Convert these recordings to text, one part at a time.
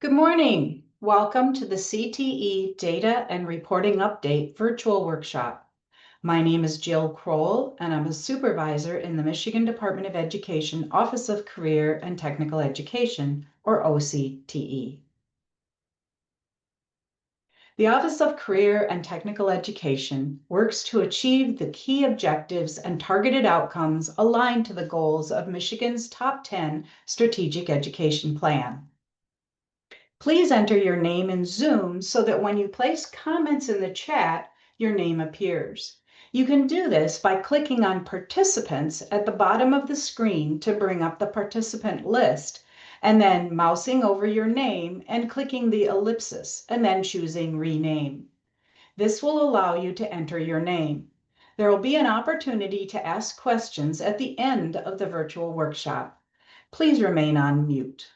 Good morning. Welcome to the CTE Data and Reporting Update virtual workshop. My name is Jill Kroll, and I'm a supervisor in the Michigan Department of Education Office of Career and Technical Education, or OCTE. The Office of Career and Technical Education works to achieve the key objectives and targeted outcomes aligned to the goals of Michigan's Top 10 Strategic Education Plan. Please enter your name in Zoom so that when you place comments in the chat, your name appears. You can do this by clicking on Participants at the bottom of the screen to bring up the participant list, and then mousing over your name and clicking the ellipsis, and then choosing Rename. This will allow you to enter your name. There will be an opportunity to ask questions at the end of the virtual workshop. Please remain on mute.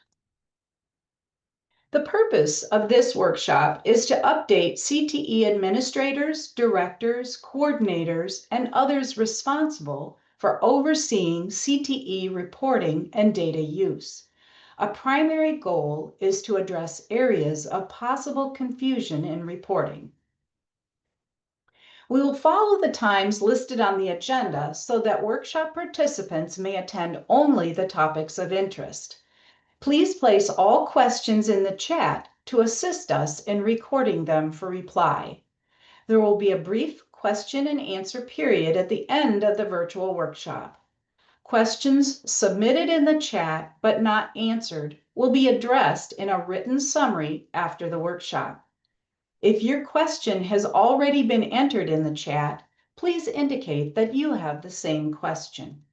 The purpose of this workshop is to update CTE administrators, directors, coordinators, and others responsible for overseeing CTE reporting and data use. A primary goal is to address areas of possible confusion in reporting. We will follow the times listed on the agenda so that workshop participants may attend only the topics of interest. Please place all questions in the chat to assist us in recording them for reply. There will be a brief question and answer period at the end of the virtual workshop. Questions submitted in the chat but not answered will be addressed in a written summary after the workshop. If your question has already been entered in the chat, please indicate that you have the same question.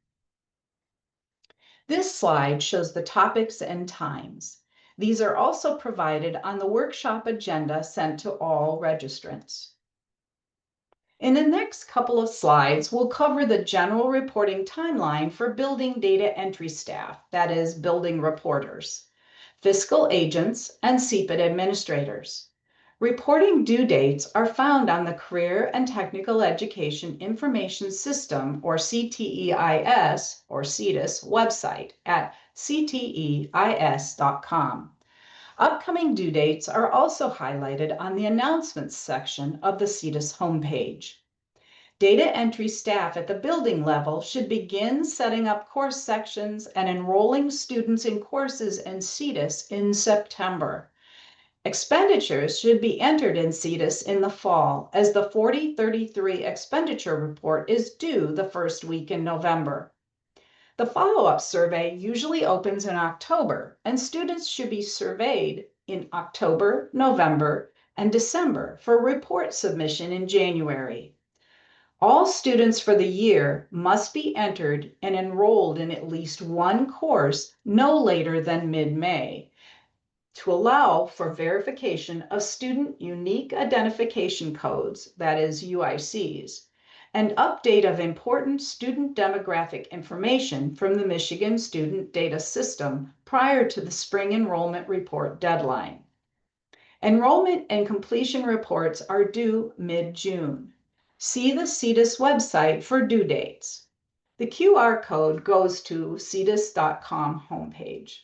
This slide shows the topics and times. These are also provided on the workshop agenda sent to all registrants. In the next couple of slides, we'll cover the general reporting timeline for building data entry staff, that is, building reporters, fiscal agents, and CPID administrators. Reporting due dates are found on the Career and Technical Education Information System, or CTEIS, or CTIS website at cteis.com. Upcoming due dates are also highlighted on the announcements section of the CTIS homepage. Data entry staff at the building level should begin setting up course sections and enrolling students in courses in CTIS in September. Expenditures should be entered in CTIS in the fall, as the 4033 expenditure report is due the first week in November. The follow-up survey usually opens in October, and students should be surveyed in October, November, and December for report submission in January. All students for the year must be entered and enrolled in at least one course no later than mid-May, to allow for verification of student unique identification codes, that is UICs, and update of important student demographic information from the Michigan Student Data System prior to the spring enrollment report deadline. Enrollment and completion reports are due mid-June. See the CTIS website for due dates. The QR code goes to ctis.com homepage.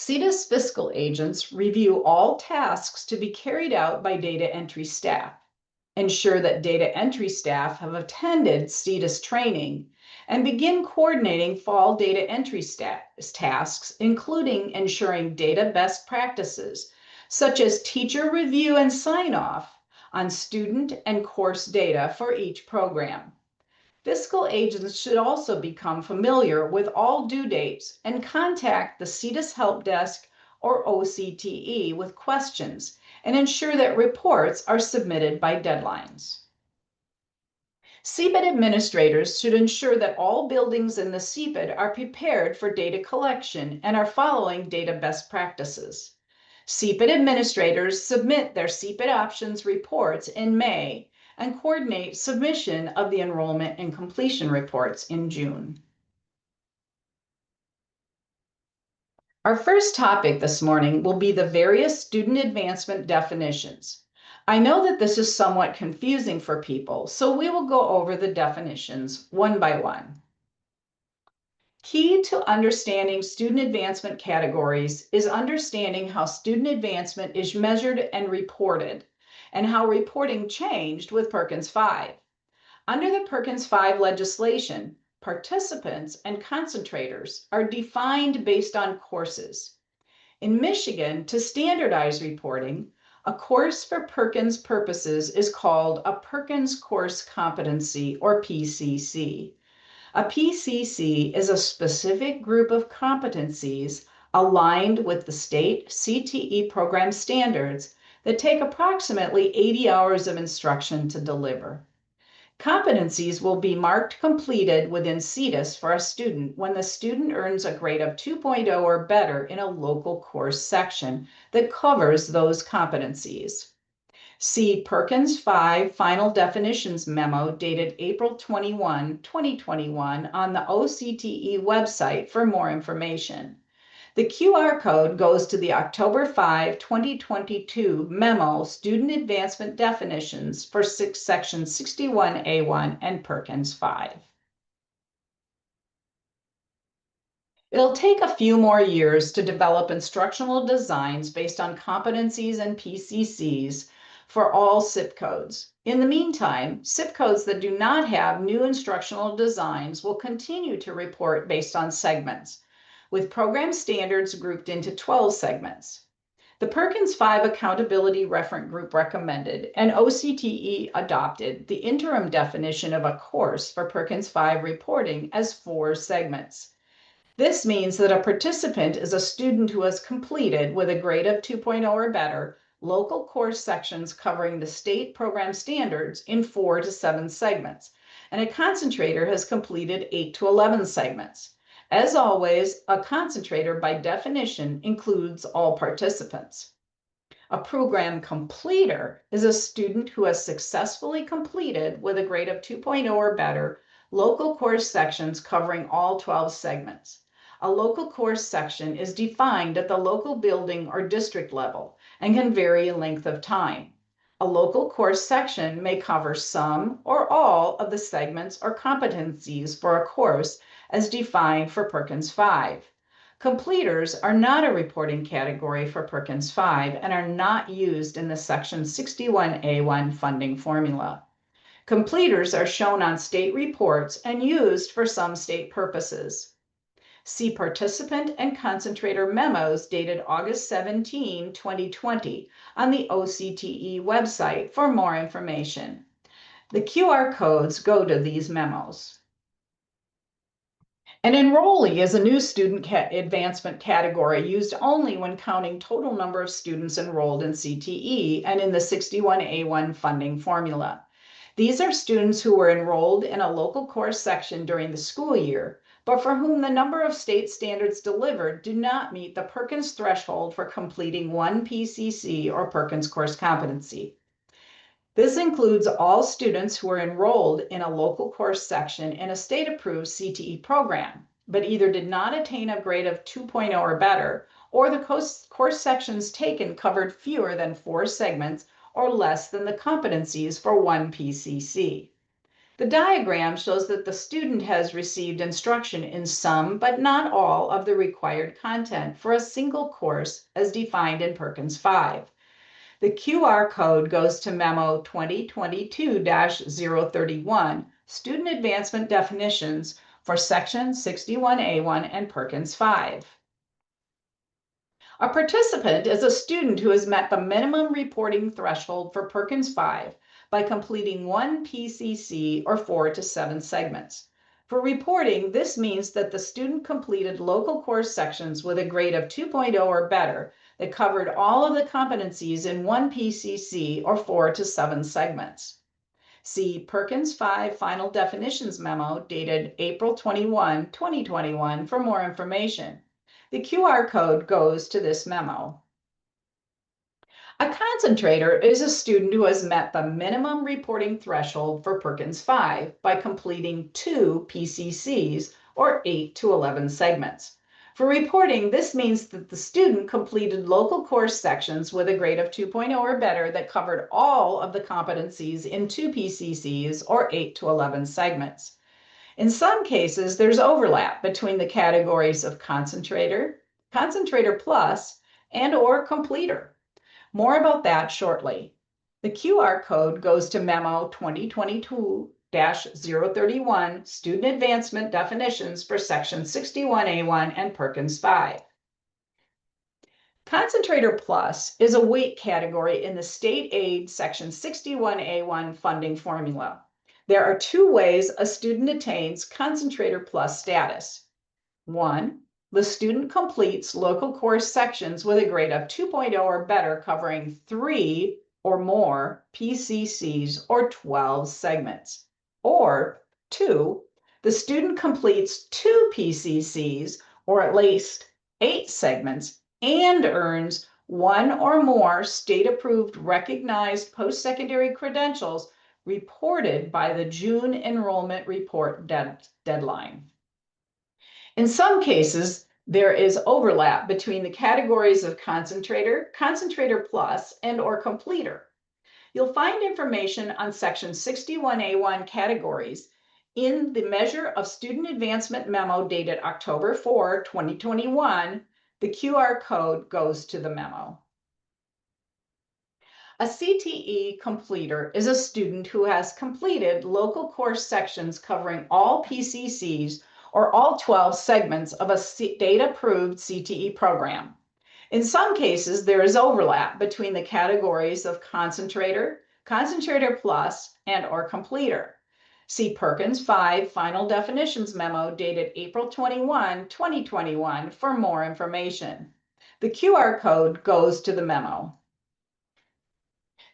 CTIS fiscal agents review all tasks to be carried out by data entry staff, ensure that data entry staff have attended CTIS training, and begin coordinating fall data entry tasks, including ensuring data best practices, such as teacher review and sign-off on student and course data for each program. Fiscal agents should also become familiar with all due dates and contact the CTIS Help Desk or OCTE with questions and ensure that reports are submitted by deadlines. CPID administrators should ensure that all buildings in the CPID are prepared for data collection and are following data best practices. CPID administrators submit their CPID options reports in May and coordinate submission of the enrollment and completion reports in June. Our first topic this morning will be the various student advancement definitions. I know that this is somewhat confusing for people, so we will go over the definitions one by one. Key to understanding student advancement categories is understanding how student advancement is measured and reported, and how reporting changed with Perkins 5. Under the Perkins 5 legislation, participants and concentrators are defined based on courses. In Michigan, to standardize reporting, a course for Perkins purposes is called a Perkins Course Competency, or PCC. A PCC is a specific group of competencies aligned with the state CTE program standards that take approximately 80 hours of instruction to deliver. Competencies will be marked completed within CTIS for a student when the student earns a grade of 2.0 or better in a local course section that covers those competencies. See Perkins 5 Final Definitions Memo dated April 21, 2021 on the OCTE website for more information. The QR code goes to the October 5, 2022 memo Student Advancement Definitions for Section 61A1 and Perkins 5. It'll take a few more years to develop instructional designs based on competencies and PCCs for all SIP codes. In the meantime, SIP codes that do not have new instructional designs will continue to report based on segments, with program standards grouped into 12 segments. The Perkins 5 Accountability Referent Group recommended and OCTE adopted the interim definition of a course for Perkins 5 reporting as 4 segments. This means that a participant is a student who has completed, with a grade of 2.0 or better, local course sections covering the state program standards in 4 to 7 segments, and a concentrator has completed 8 to 11 segments. As always, a concentrator by definition includes all participants. A program completer is a student who has successfully completed, with a grade of 2.0 or better, local course sections covering all 12 segments. A local course section is defined at the local building or district level and can vary in length of time. A local course section may cover some or all of the segments or competencies for a course as defined for Perkins 5. Completers are not a reporting category for Perkins 5 and are not used in the Section 61A1 funding formula. Completers are shown on state reports and used for some state purposes. See participant and concentrator memos dated August 17, 2020 on the OCTE website for more information. The QR codes go to these memos. An enrollee is a new student advancement category used only when counting total number of students enrolled in CTE and in the 61A1 funding formula. These are students who were enrolled in a local course section during the school year, but for whom the number of state standards delivered do not meet the Perkins threshold for completing one PCC or Perkins course competency. This includes all students who are enrolled in a local course section in a state-approved CTE program, but either did not attain a grade of 2.0 or better, or the course sections taken covered fewer than 4 segments or less than the competencies for one PCC. The diagram shows that the student has received instruction in some but not all of the required content for a single course as defined in Perkins 5. The QR code goes to Memo 2022-031, Student Advancement Definitions for Section 61A1 and Perkins 5. A participant is a student who has met the minimum reporting threshold for Perkins 5 by completing one PCC or 4 to 7 segments. For reporting, this means that the student completed local course sections with a grade of 2.0 or better that covered all of the competencies in one PCC or 4 to 7 segments. See Perkins 5 Final Definitions Memo dated April 21, 2021 for more information. The QR code goes to this memo. A concentrator is a student who has met the minimum reporting threshold for Perkins 5 by completing 2 PCCs or 8 to 11 segments. For reporting, this means that the student completed local course sections with a grade of 2.0 or better that covered all of the competencies in 2 PCCs or 8 to 11 segments. In some cases, there's overlap between the categories of concentrator, concentrator plus, and or completer. More about that shortly. The QR code goes to Memo 2022-031, Student Advancement Definitions for Section 61A1 and Perkins 5. Concentrator Plus is a weight category in the state aid Section 61A1 funding formula. There are two ways a student attains Concentrator Plus status. One, the student completes local course sections with a grade of 2.0 or better covering 3 or more PCCs or 12 segments. Or two, the student completes 2 PCCs or at least 8 segments and earns 1 or more state-approved recognized post-secondary credentials reported by the June enrollment report deadline. In some cases, there is overlap between the categories of concentrator, concentrator plus, and or completer. You'll find information on Section 61A1 categories in the Measure of Student Advancement memo dated October 4, 2021. The QR code goes to the memo. A CTE completer is a student who has completed local course sections covering all PCCs or all 12 segments of a state-approved CTE program. In some cases, there is overlap between the categories of concentrator, concentrator plus, and or completer. See Perkins 5 Final Definitions Memo dated April 21, 2021 for more information. The QR code goes to the memo.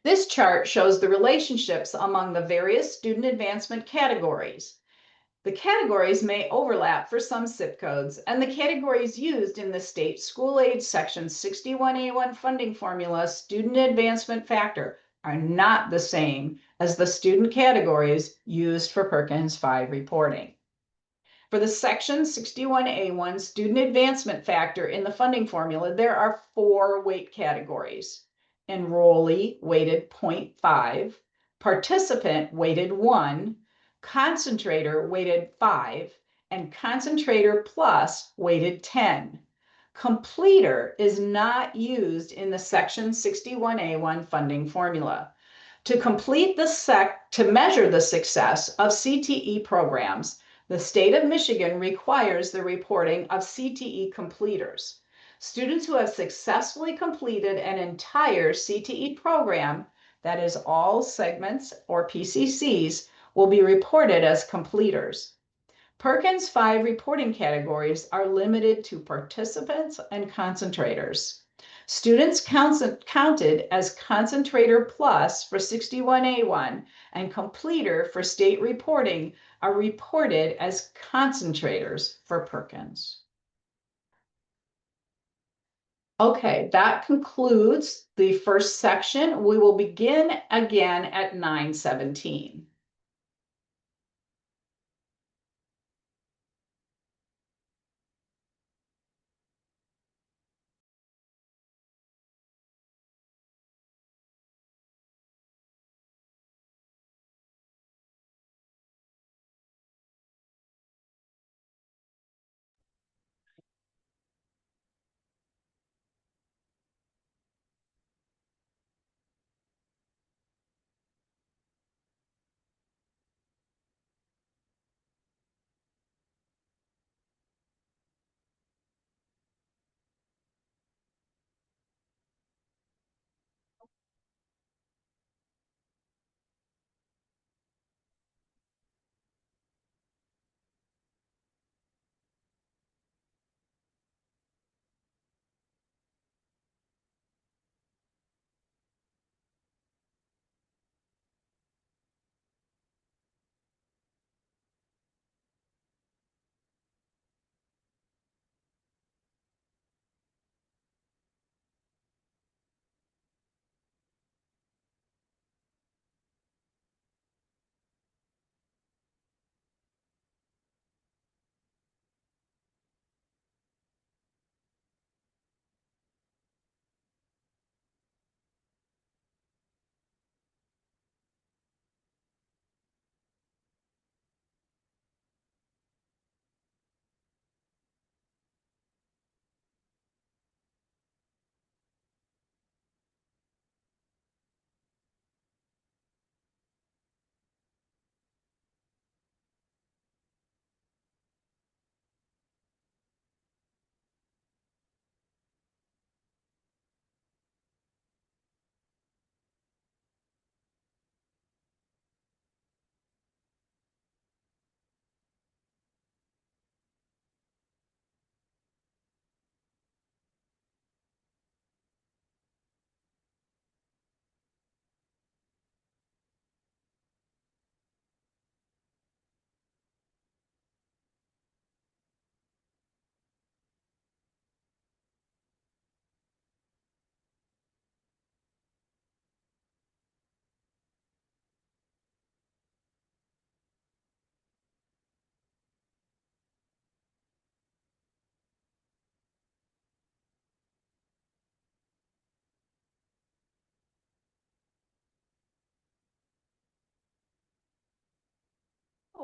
This chart shows the relationships among the various student advancement categories. The categories may overlap for some zip codes, and the categories used in the state school aid section 61A1 funding formula student advancement factor are not the same as the student categories used for Perkins 5 reporting. For the section 61A1 student advancement factor in the funding formula, there are 4 weight categories. Enrollee weighted 0.5, participant weighted 1, concentrator weighted 5, and concentrator plus weighted 10. Completer is not used in the section 61A1 funding formula. To measure the success of CTE programs, the state of Michigan requires the reporting of CTE completers. Students who have successfully completed an entire CTE program, that is all segments or PCCs, will be reported as completers. Perkins 5 reporting categories are limited to participants and concentrators. Students counted as concentrator plus for 61A1 and completer for state reporting are reported as concentrators for Perkins. Okay, that concludes the first section. We will begin again at 9:17.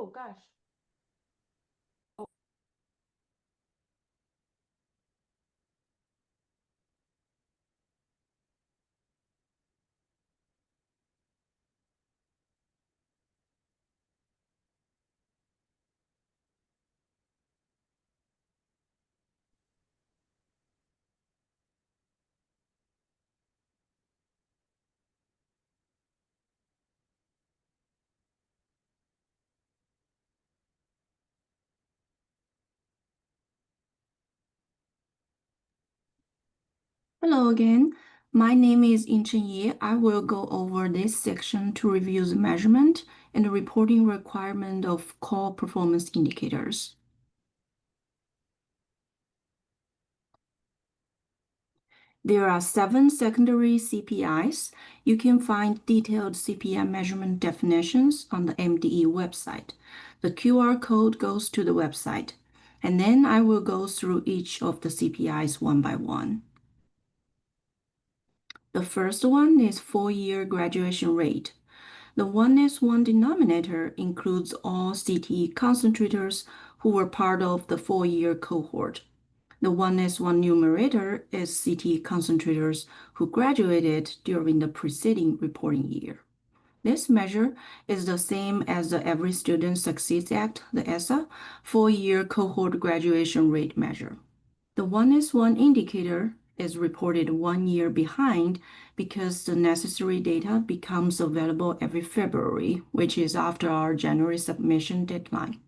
Oh, gosh. Hello again. My name is Yinchen Ye. I will go over this section to review the measurement and the reporting requirement of core performance indicators. There are 7 secondary CPIs. You can find detailed CPI measurement definitions on the MDE website. The QR code goes to the website, and then I will go through each of the CPIs one by one. The first one is 4-year graduation rate. The 1S1 denominator includes all CTE concentrators who were part of the 4-year cohort. The 1S1 numerator is CTE concentrators who graduated during the preceding reporting year. This measure is the same as the Every Student Succeeds Act, the ESSA, 4-year cohort graduation rate measure. The 1S1 indicator is reported 1 year behind because the necessary data becomes available every February, which is after our January submission deadline.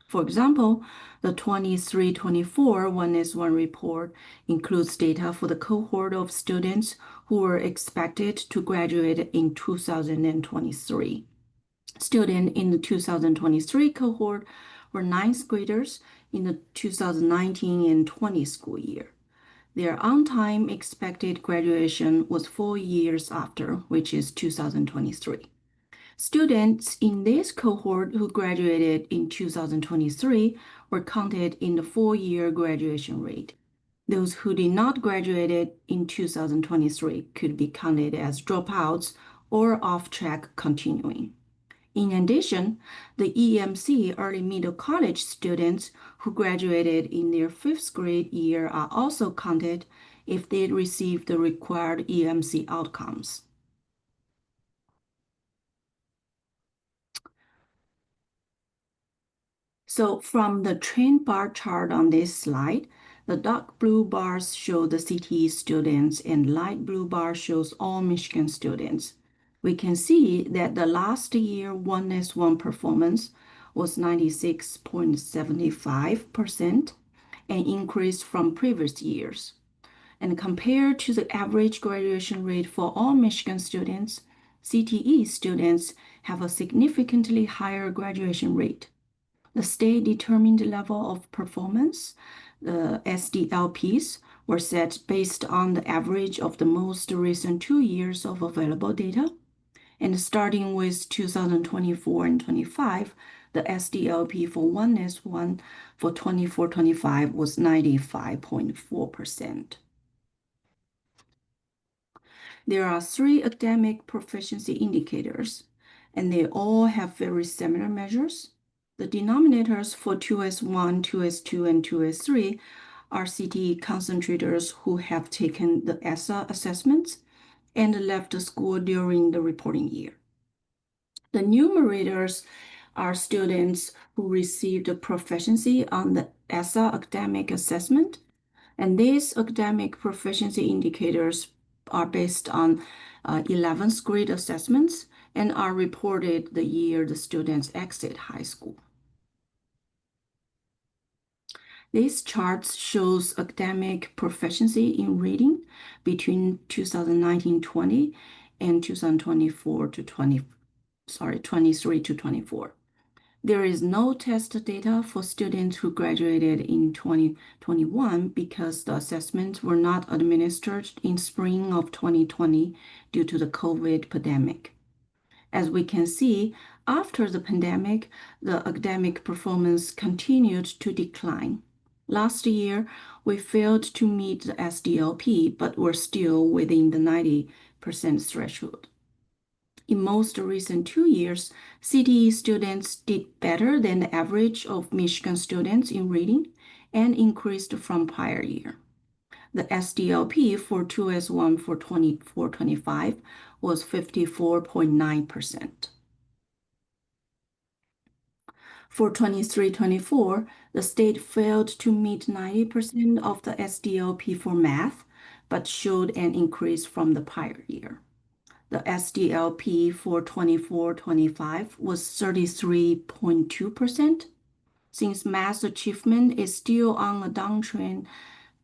For example, the 23-24 1S1 report includes data for the cohort of students who were expected to graduate in 2023. Students in the 2023 cohort were ninth graders in the 2019 and 20 school year. Their on-time expected graduation was 4 years after, which is 2023. Students in this cohort who graduated in 2023 were counted in the 4-year graduation rate. Those who did not graduate in 2023 could be counted as dropouts or off-track continuing. In addition, the EMC early middle college students who graduated in their 5th grade year are also counted if they received the required EMC outcomes. So from the trend bar chart on this slide, the dark blue bars show the CTE students and light blue bar shows all Michigan students. We can see that the last year 1S1 performance was 96.75%, an increase from previous years. And compared to the average graduation rate for all Michigan students, CTE students have a significantly higher graduation rate. The state-determined level of performance, the SDLPs, were set based on the average of the most recent 2 years of available data. And starting with 2024 and 25, the SDLP for 1S1 for 24-25 was 95.4%. There are 3 academic proficiency indicators, and they all have very similar measures. The denominators for 2S1, 2S2, and 2S3 are CTE concentrators who have taken the ESSA assessments and left the school during the reporting year. The numerators are students who received proficiency on the ESSA academic assessment, and these academic proficiency indicators are based on 11th grade assessments and are reported the year the students exit high school. This chart shows academic proficiency in reading between 2019-20 and 23 to 24. There is no test data for students who graduated in 2021 because the assessments were not administered in spring of 2020 due to the COVID pandemic. As we can see, after the pandemic, the academic performance continued to decline. Last year, we failed to meet the SDLP, but were still within the 90% threshold. In most recent 2 years, CTE students did better than the average of Michigan students in reading and increased from prior year. The SDLP for 2S1 for 24-25 was 54.9%. For 23-24, the state failed to meet 90% of the SDLP for math, but showed an increase from the prior year. The SDLP for 24-25 was 33.2%. Since math achievement is still on a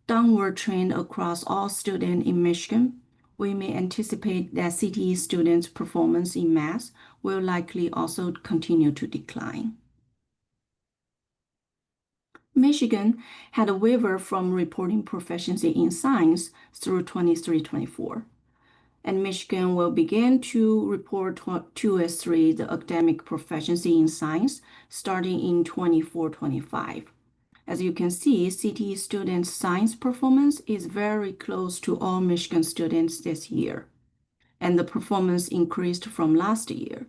downward trend across all students in Michigan, we may anticipate that CTE students' performance in math will likely also continue to decline. Michigan had a waiver from reporting proficiency in science through 23-24. And Michigan will begin to report 2S3, the academic proficiency in science, starting in 24-25. As you can see, CTE students' science performance is very close to all Michigan students this year, and the performance increased from last year.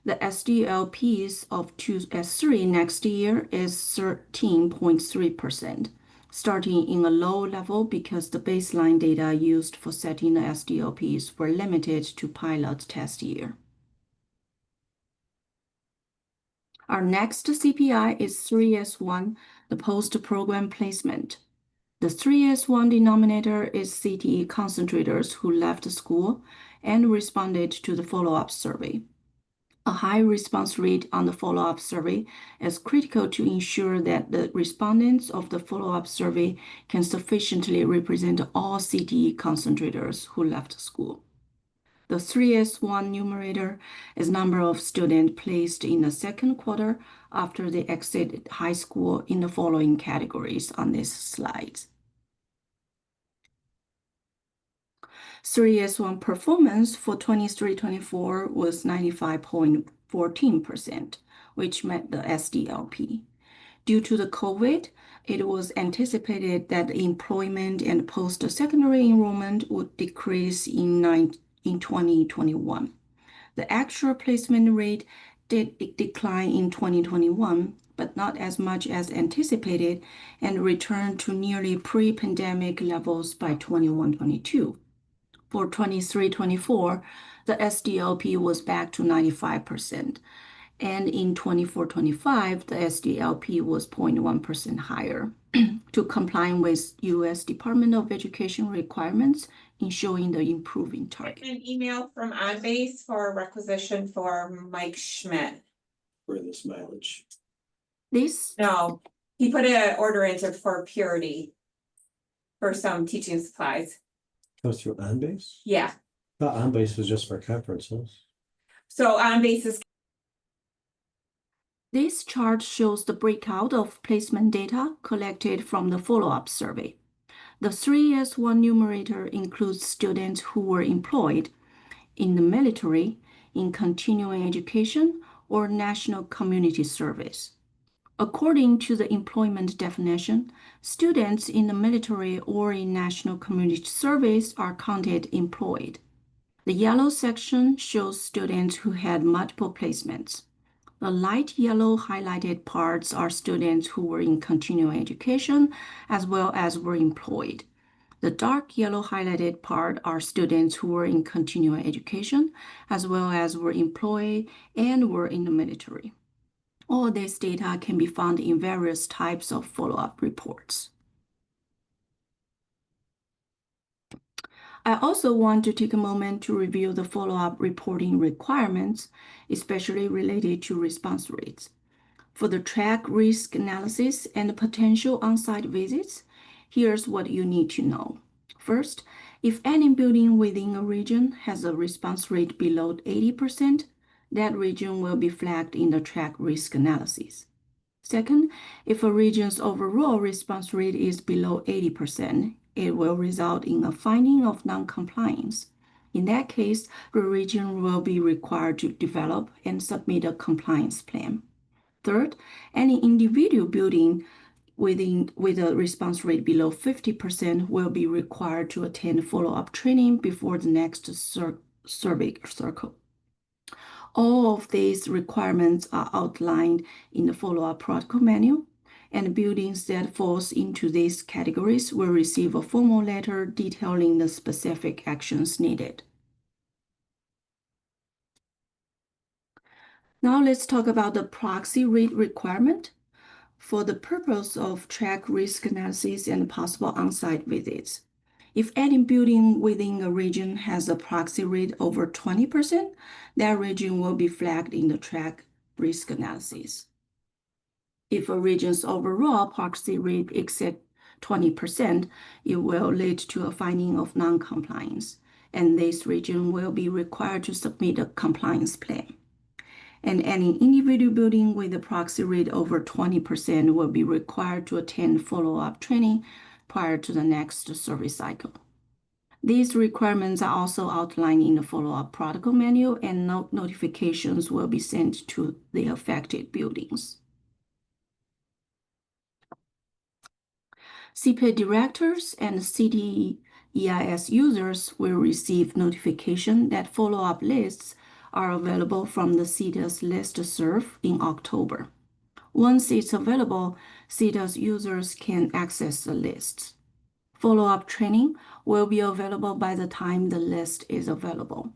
The SDLPs of 2S3 next year is 13.3%. Starting in a low level because the baseline data used for setting the SDLPs were limited to pilot test year. Our next CPI is 3S1, the post-program placement. The 3S1 denominator is CTE concentrators who left school and responded to the follow-up survey. A high response rate on the follow-up survey is critical to ensure that the respondents of the follow-up survey can sufficiently represent all CTE concentrators who left school. The 3S1 numerator is number of students placed in the second quarter after they exited high school in the following categories on this slide. 3S1 performance for 23-24 was 95.14%, which met the SDLP. Due to the COVID, it was anticipated that employment and post-secondary enrollment would decrease in 2021. The actual placement rate did decline in 2021, but not as much as anticipated, and returned to nearly pre-pandemic levels by 21-22. For 23-24, the SDLP was back to 95%, and in 24-25, the SDLP was 0.1% higher to comply with U.S. Department of Education requirements in showing the improving target. An email from OnBase for a requisition for Mike Schmidt. For this mileage. No, he put an order in for Purity for some teaching supplies. Goes through OnBase? Yeah, Thought OnBase was just for conferences. so OnBase is This chart shows the breakout of placement data collected from the follow-up survey. The 3S1 numerator includes students who were employed in the military, in continuing education, or national community service. According to the employment definition, students in the military or in national community service are counted employed. The yellow section shows students who had multiple placements. The light yellow highlighted parts are students who were in continuing education as well as were employed. The dark yellow highlighted part are students who were in continuing education as well as were employed and were in the military. All this data can be found in various types of follow-up reports. I also want to take a moment to review the follow-up reporting requirements, especially related to response rates. For the track risk analysis and potential on-site visits, here's what you need to know. First, if any building within a region has a response rate below 80%, that region will be flagged in the track risk analysis. Second, if a region's overall response rate is below 80%, it will result in a finding of non-compliance. In that case, the region will be required to develop and submit a compliance plan. Third, any individual building with a response rate below 50% will be required to attend follow-up training before the next survey cycle. All of these requirements are outlined in the follow-up protocol manual, and buildings that falls into these categories will receive a formal letter detailing the specific actions needed. Now let's talk about the proxy read requirement. For the purpose of track risk analysis and possible on-site visits, if any building within a region has a proxy rate over 20%, that region will be flagged in the track risk analysis. If a region's overall proxy rate exceeds 20%, it will lead to a finding of non-compliance, and this region will be required to submit a compliance plan. And any individual building with a proxy rate over 20% will be required to attend follow-up training prior to the next service cycle. These requirements are also outlined in the follow-up protocol manual, and notifications will be sent to the affected buildings. CPE directors and CTE EIS users will receive notification that follow-up lists are available from the CTES listserv in October. Once it's available, CTES users can access the lists. Follow-up training will be available by the time the list is available.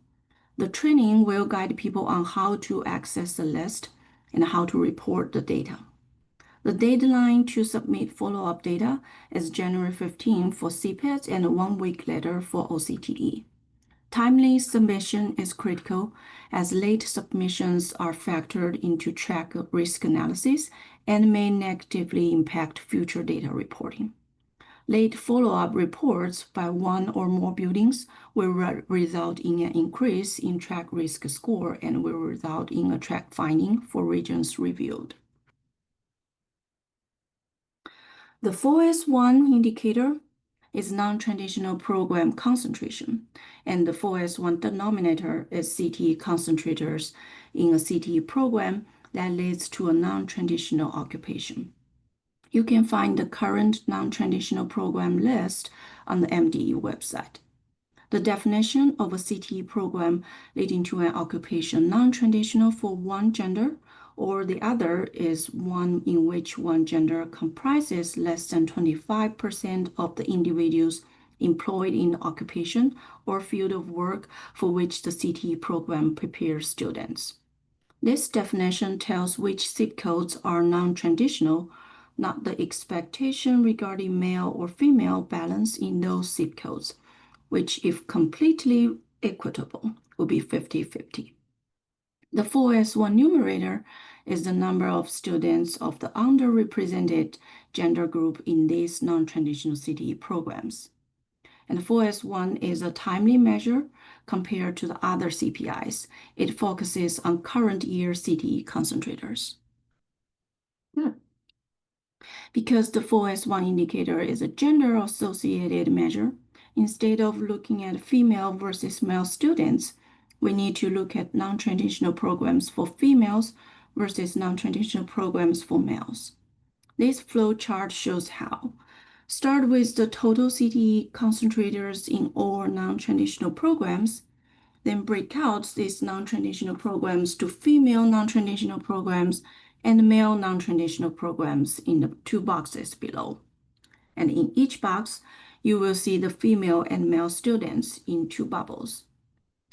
The training will guide people on how to access the list and how to report the data. The deadline to submit follow-up data is January 15 for CPEs and 1 week later for OCTE. Timely submission is critical, as late submissions are factored into track risk analysis and may negatively impact future data reporting. Late follow-up reports by one or more buildings will result in an increase in track risk score and will result in a track finding for regions reviewed. The 4S1 indicator is non-traditional program concentration, and the 4S1 denominator is CTE concentrators in a CTE program that leads to a non-traditional occupation. You can find the current non-traditional program list on the MDE website. The definition of a CTE program leading to an occupation non-traditional for one gender, or the other is one in which one gender comprises less than 25% of the individuals employed in the occupation or field of work for which the CTE program prepares students. This definition tells which zip codes are non-traditional, not the expectation regarding male or female balance in those zip codes, which, if completely equitable, would be 50-50. The 4S1 numerator is the number of students of the underrepresented gender group in these non-traditional CTE programs. And 4S1 is a timely measure compared to the other CPIs. It focuses on current year CTE concentrators. Because the 4S1 indicator is a gender-associated measure, instead of looking at female versus male students, we need to look at non-traditional programs for females versus non-traditional programs for males. This flow chart shows how. Start with the total CTE concentrators in all non-traditional programs, then break out these non-traditional programs to female non-traditional programs and male non-traditional programs in the 2 boxes below. And in each box, you will see the female and male students in 2 bubbles.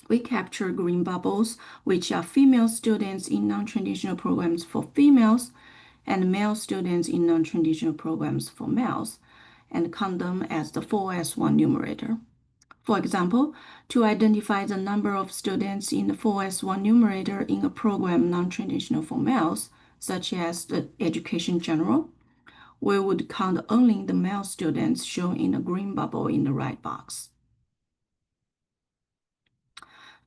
We capture green bubbles, which are female students in non-traditional programs for females, and male students in non-traditional programs for males, and count them as the 4S1 numerator. For example, to identify the number of students in the 4S1 numerator in a program non-traditional for males, such as the education general, we would count only the male students shown in the green bubble in the right box.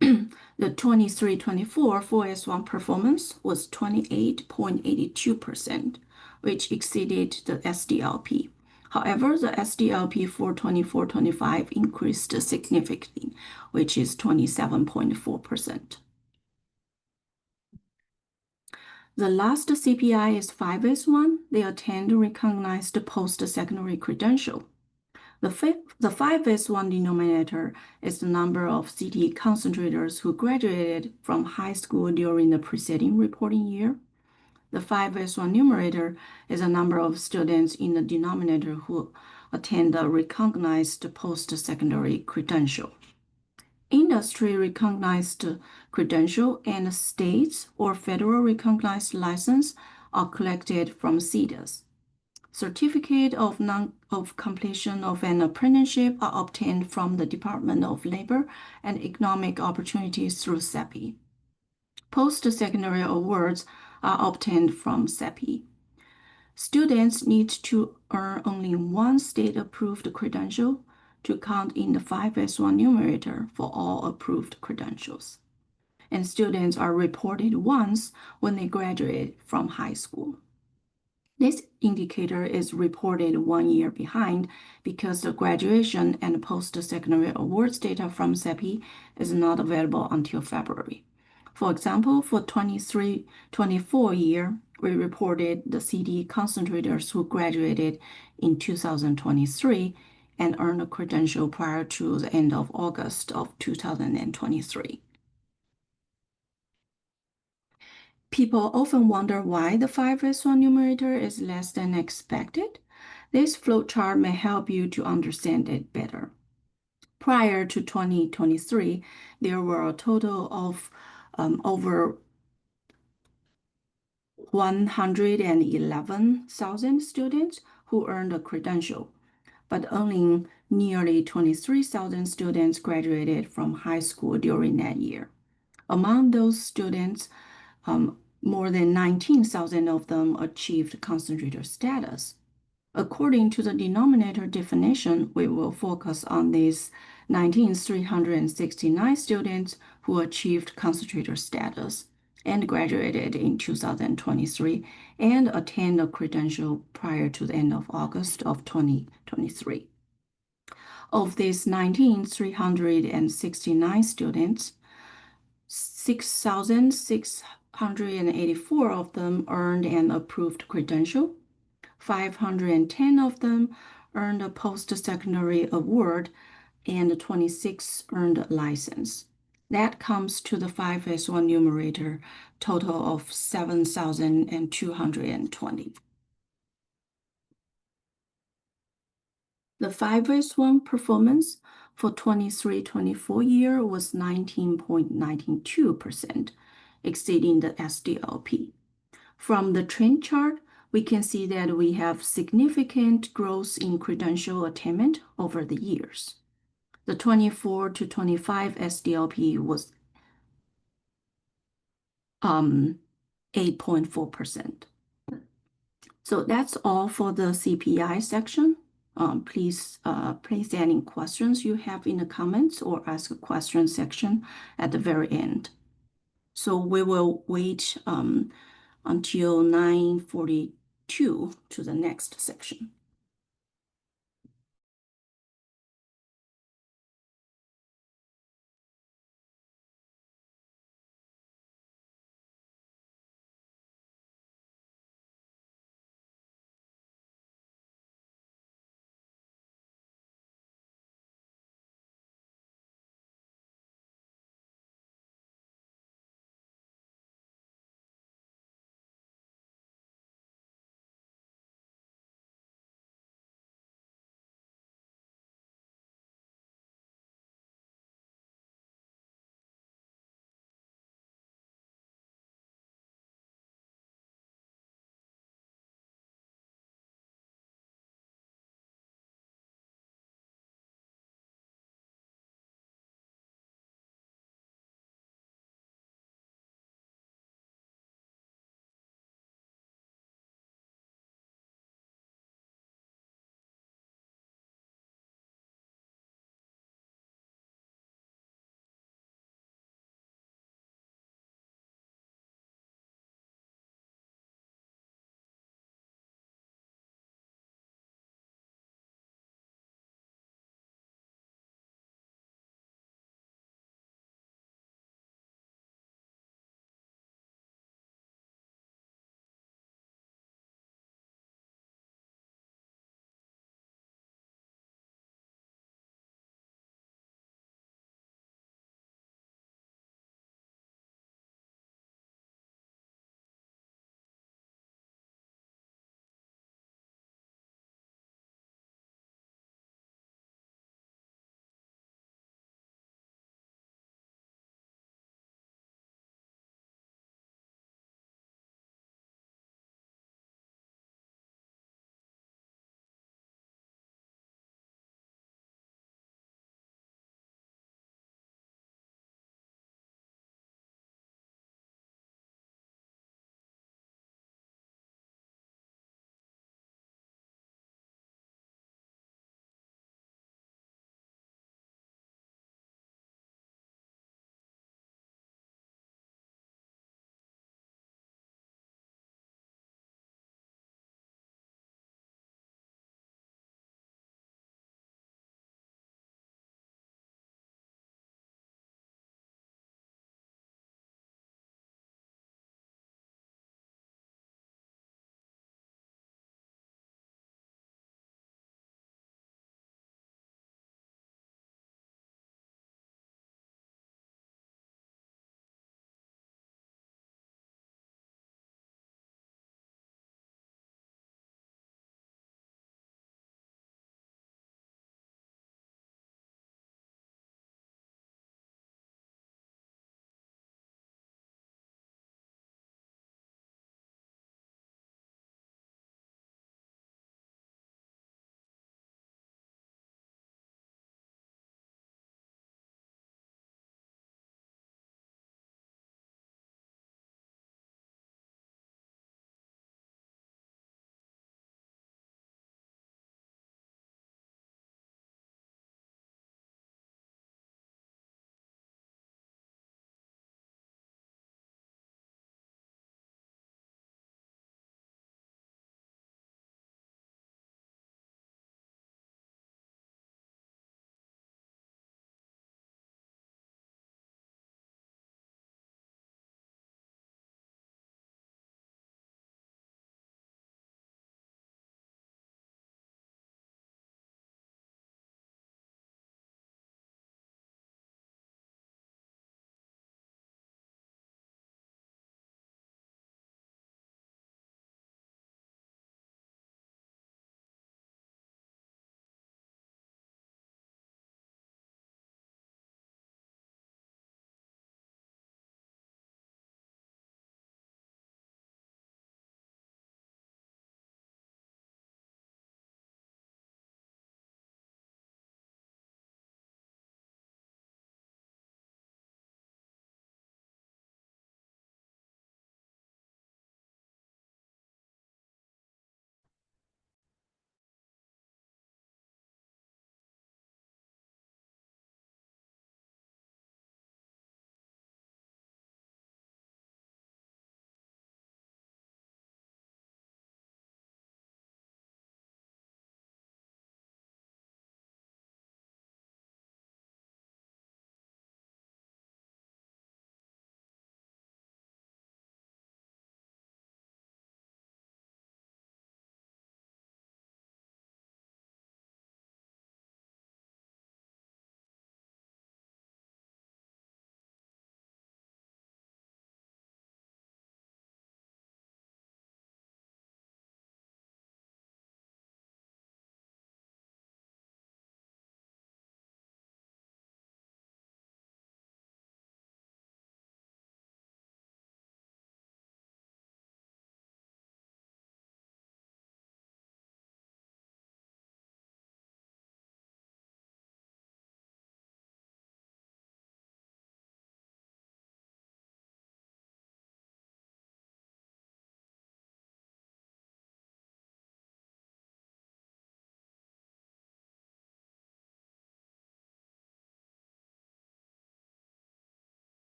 The 23-24 4S1 performance was 28.82%, which exceeded the SDLP. However, the SDLP for 24-25 increased significantly, which is 27.4%. The last CPI is 5S1, the attend recognized post-secondary credential. The 5S1 denominator is the number of CTE concentrators who graduated from high school during the preceding reporting year. The 5S1 numerator is the number of students in the denominator who attend a recognized post-secondary credential. Industry recognized credential and states or federal recognized license are collected from CTEs. Certificate of completion of an apprenticeship are obtained from the Department of Labor and Economic Opportunities through CEPI. Post-secondary awards are obtained from CEPI. Students need to earn only one state-approved credential to count in the 5S1 numerator for all approved credentials. And students are reported once when they graduate from high school. This indicator is reported 1 year behind because the graduation and post-secondary awards data from CEPI is not available until February. For example, for 23-24 year, we reported the CTE concentrators who graduated in 2023 and earned a credential prior to the end of August of 2023. People often wonder why the 5S1 numerator is less than expected. This flowchart may help you to understand it better. Prior to 2023, there were a total of over 111,000 students who earned a credential, but only nearly 23,000 students graduated from high school during that year. Among those students, more than 19,000 of them achieved concentrator status. According to the denominator definition, we will focus on these 19,369 students who achieved concentrator status and graduated in 2023 and attained a credential prior to the end of August of 2023. Of these 19,369 students, 6,684 of them earned an approved credential. 510 of them earned a post-secondary award, and 26 earned a license. That comes to the 5S1 numerator total of 7,220. The 5S1 performance for 23-24 year was 19.92%, exceeding the SDLP. From the trend chart, we can see that we have significant growth in credential attainment over the years. The 24-25 SDLP was 8.4%. So that's all for the CPI section. Please place any questions you have in the comments or ask a question section at the very end. So we will wait until 9:42 to the next section.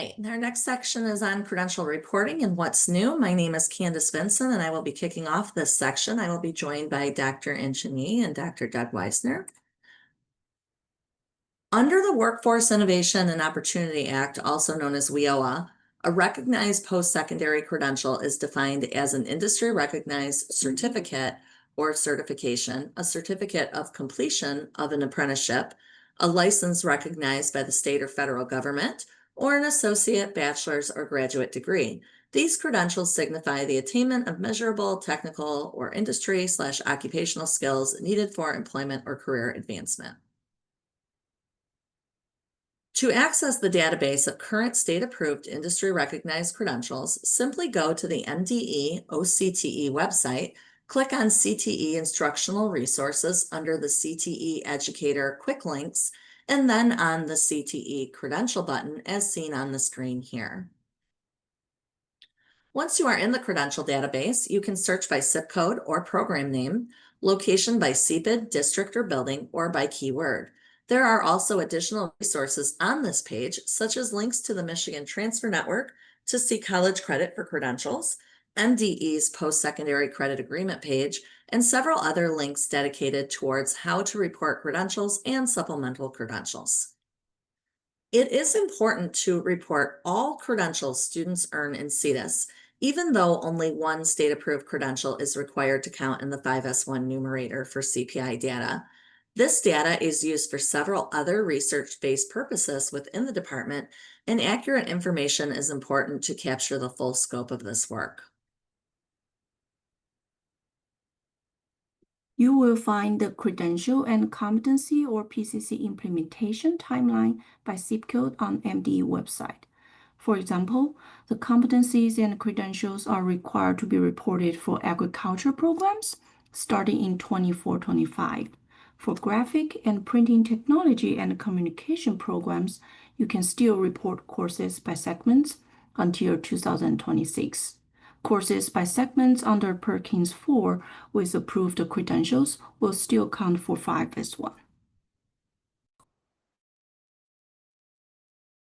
right, and our next section is on credential reporting and what's new. My name is Candace Vinson, and I will be kicking off this section. I will be joined by Dr. Inchini and Dr. Doug Weisner. Under the Workforce Innovation and Opportunity Act, also known as WIOA, a recognized post-secondary credential is defined as an industry-recognized certificate or certification, a certificate of completion of an apprenticeship, a license recognized by the state or federal government, or an associate, bachelor's, or graduate degree. These credentials signify the attainment of measurable technical or industry/occupational skills needed for employment or career advancement. To access the database of current state-approved industry-recognized credentials, simply go to the NDE OCTE website, click on CTE Instructional Resources under the CTE Educator Quick Links, and then on the CTE Credential button as seen on the screen here. Once you are in the credential database, you can search by zip code or program name, location by CPID, district, or building, or by keyword. There are also additional resources on this page, such as links to the Michigan Transfer Network to see college credit for credentials, MDE's post-secondary credit agreement page, and several other links dedicated towards how to report credentials and supplemental credentials. It is important to report all credentials students earn in CTES, even though only one state-approved credential is required to count in the 5S1 numerator for CPI data. This data is used for several other research-based purposes within the department, and accurate information is important to capture the full scope of this work. You will find the credential and competency or PCC implementation timeline by zip code on MDE website. For example, the competencies and credentials are required to be reported for agriculture programs starting in 24-25. For graphic and printing technology and communication programs, you can still report courses by segments until 2026. Courses by segments under Perkins 4 with approved credentials will still count for 5S1.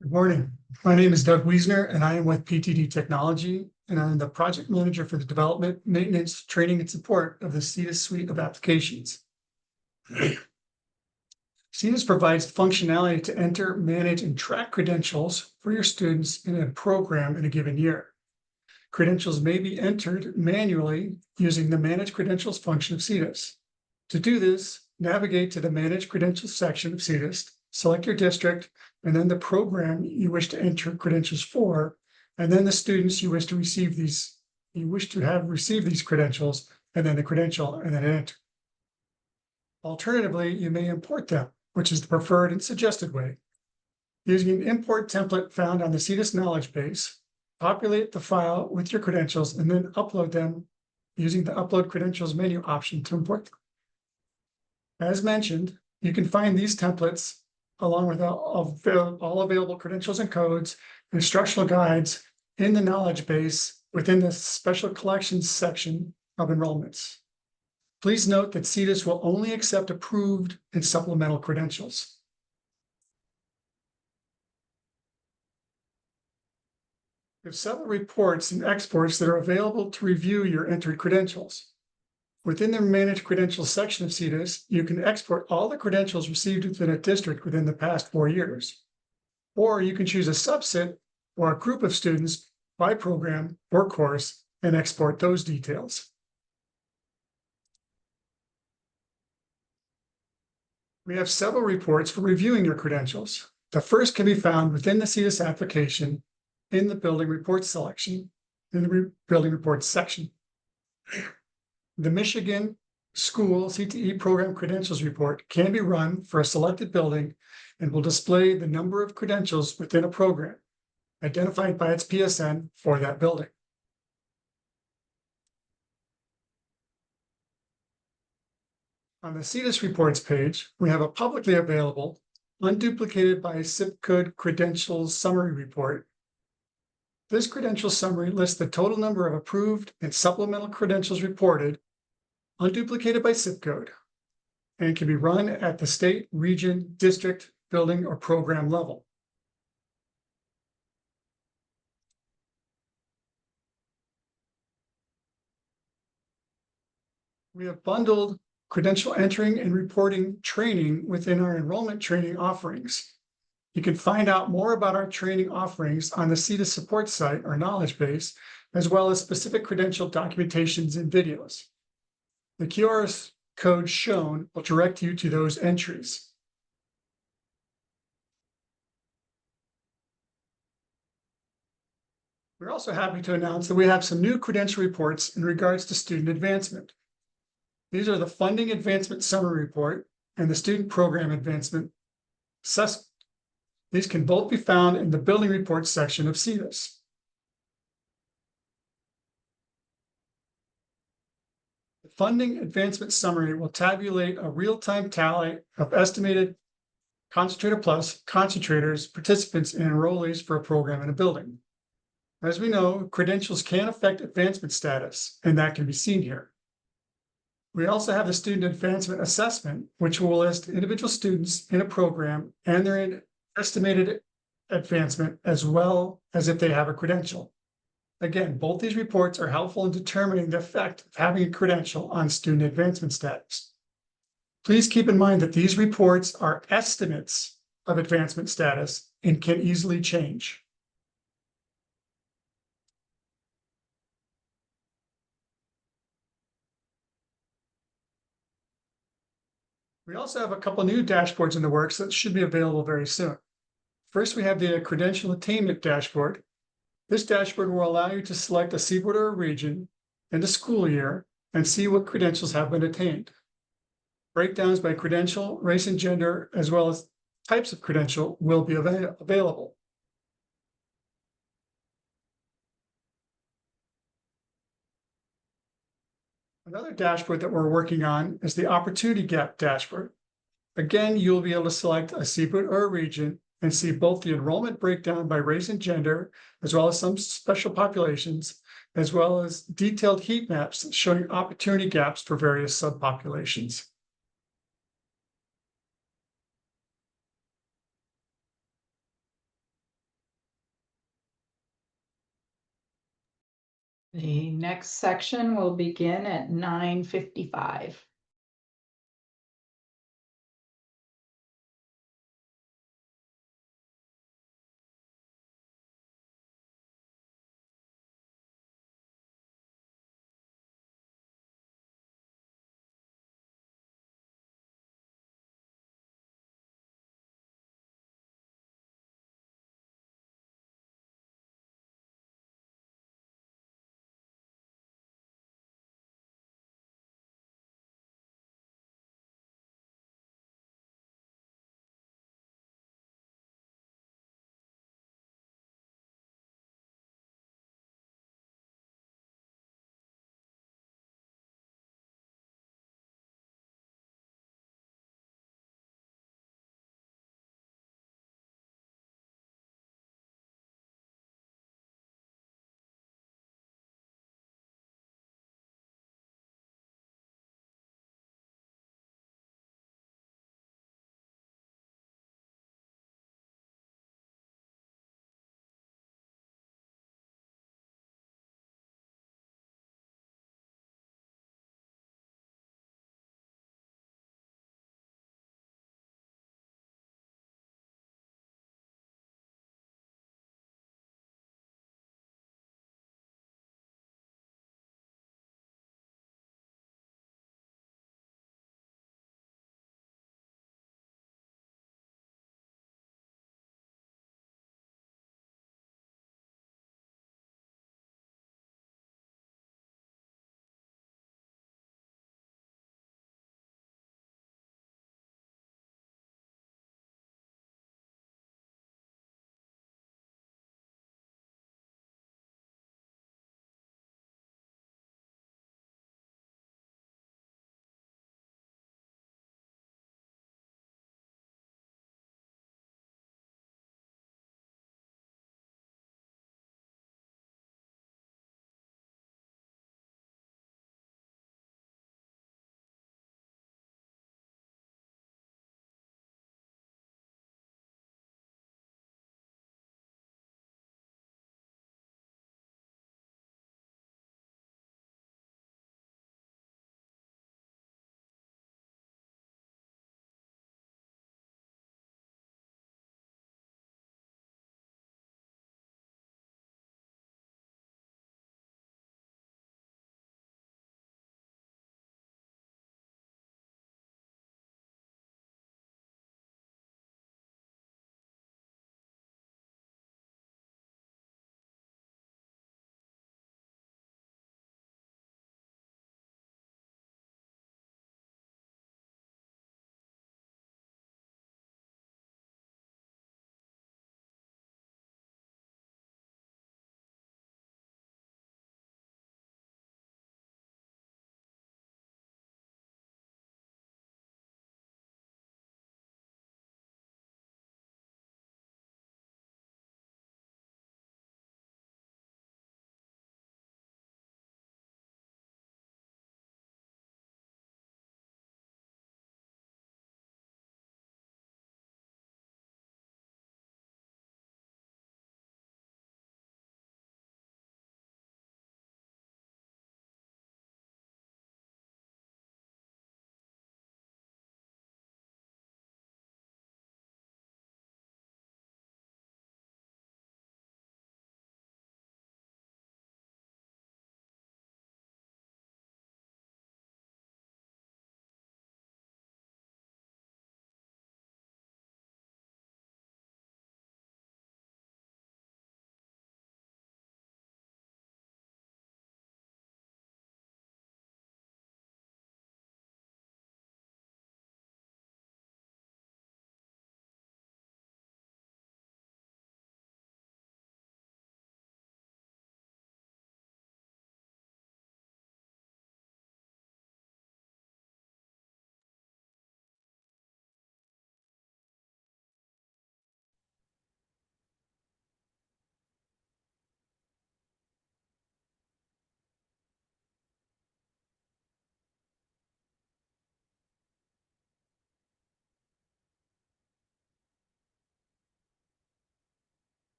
Good morning. My name is Doug Weisner, and I am with PTD Technology, and I'm the project manager for the development, maintenance, training, and support of the CTES suite of applications. CTES provides functionality to enter, manage, and track credentials for your students in a program in a given year. Credentials may be entered manually using the Manage Credentials function of CTES. To do this, navigate to the Manage Credentials section of CTES, select your district, and then the program you wish to enter credentials for, and then the students you wish to receive these, received these credentials, and then the credential, and then enter. Alternatively, you may import them, which is the preferred and suggested way. Using an import template found on the CTES knowledge base, populate the file with your credentials and then upload them using the Upload Credentials menu option to import them. As mentioned, you can find these templates along with all available credentials and codes and instructional guides in the knowledge base within the Special Collections section of enrollments. Please note that CTES will only accept approved and supplemental credentials. We have several reports and exports that are available to review your entered credentials. Within the Manage Credentials section of CTES, you can export all the credentials received within a district within the past 4 years. Or you can choose a subset or a group of students by program or course and export those details. We have several reports for reviewing your credentials. The first can be found within the CTES application in the Building Reports section. The Michigan School CTE Program Credentials Report can be run for a selected building and will display the number of credentials within a program, identified by its PSN for that building. On the CTES Reports page, we have a publicly available, unduplicated by zip code credentials summary report. This credential summary lists the total number of approved and supplemental credentials reported, unduplicated by zip code, and can be run at the state, region, district, building, or program level. We have bundled credential entering and reporting training within our enrollment training offerings. You can find out more about our training offerings on the CETA support site or knowledge base, as well as specific credential documentations and videos. The QR code shown will direct you to those entries. We're also happy to announce that we have some new credential reports in regards to student advancement. These are the Funding Advancement Summary Report and the Student Program Advancement Assessment. These can both be found in the Building Reports section of CETIS. The Funding Advancement Summary will tabulate a real-time tally of estimated Concentrator Plus concentrators, participants, and enrollees for a program in a building. As we know, credentials can affect advancement status, and that can be seen here. We also have the Student Advancement Assessment, which will list individual students in a program and their estimated advancement, as well as if they have a credential. Again, both these reports are helpful in determining the effect of having a credential on student advancement status. Please keep in mind that these reports are estimates of advancement status and can easily change. We also have a couple new dashboards in the works that should be available very soon. First, we have the credential attainment dashboard. This dashboard will allow you to select a CBORD or a region and a school year and see what credentials have been attained. Breakdowns by credential, race and gender, as well as types of credential will be available. Another dashboard that we're working on is the Opportunity Gap dashboard. Again, you'll be able to select a CBORD or a region and see both the enrollment breakdown by race and gender, as well as some special populations, as well as detailed heat maps showing opportunity gaps for various subpopulations. The next section will begin at 9:55.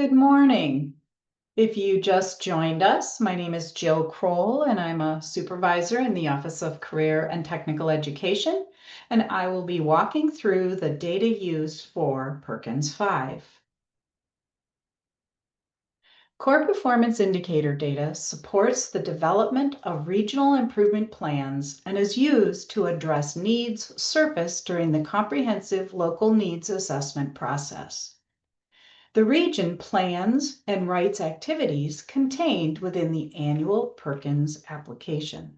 Good morning. If you just joined us, my name is Jill Kroll, and I'm a supervisor in the Office of Career and Technical Education, and I will be walking through the data used for Perkins 5. Core Performance Indicator data supports the development of regional improvement plans and is used to address needs surfaced during the comprehensive local needs assessment process. The region plans and writes activities contained within the annual Perkins application.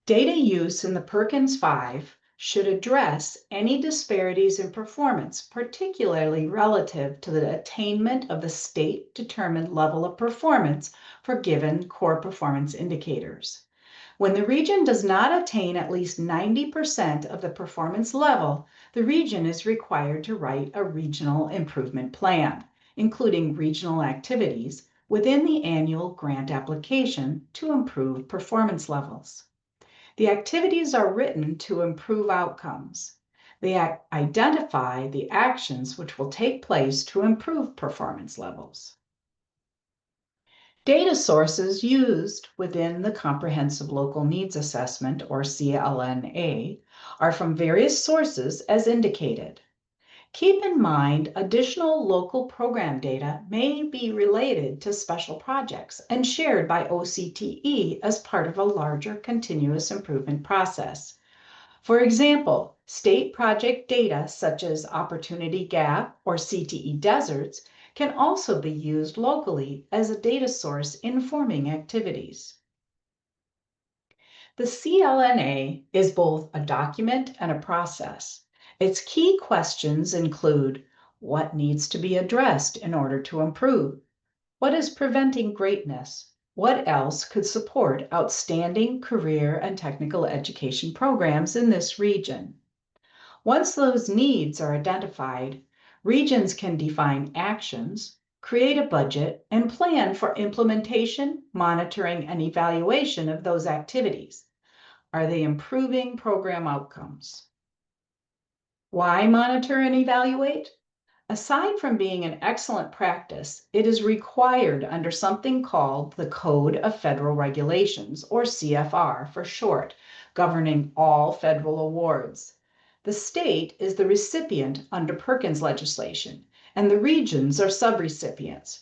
Data use in the Perkins 5 should address any disparities in performance, particularly relative to the attainment of the state-determined level of performance for given core performance indicators. When the region does not attain at least 90% of the performance level, the region is required to write a regional improvement plan, including regional activities within the annual grant application to improve performance levels. The activities are written to improve outcomes. They identify the actions which will take place to improve performance levels. Data sources used within the Comprehensive Local Needs Assessment, or CLNA, are from various sources as indicated. Keep in mind, additional local program data may be related to special projects and shared by OCTE as part of a larger continuous improvement process. For example, state project data such as Opportunity Gap or CTE Deserts can also be used locally as a data source informing activities. The CLNA is both a document and a process. Its key questions include: what needs to be addressed in order to improve? What is preventing greatness? What else could support outstanding career and technical education programs in this region? Once those needs are identified, regions can define actions, create a budget, and plan for implementation, monitoring, and evaluation of those activities. Are they improving program outcomes? Why monitor and evaluate? Aside from being an excellent practice, it is required under something called the Code of Federal Regulations, or CFR for short, governing all federal awards. The state is the recipient under Perkins legislation, and the regions are subrecipients.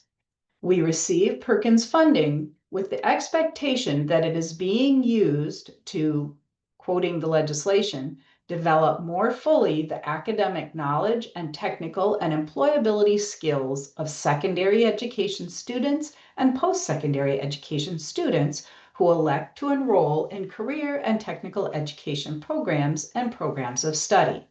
We receive Perkins funding with the expectation that it is being used to, quoting the legislation, develop more fully the academic knowledge and technical and employability skills of secondary education students and post-secondary education students who elect to enroll in career and technical education programs and programs of study.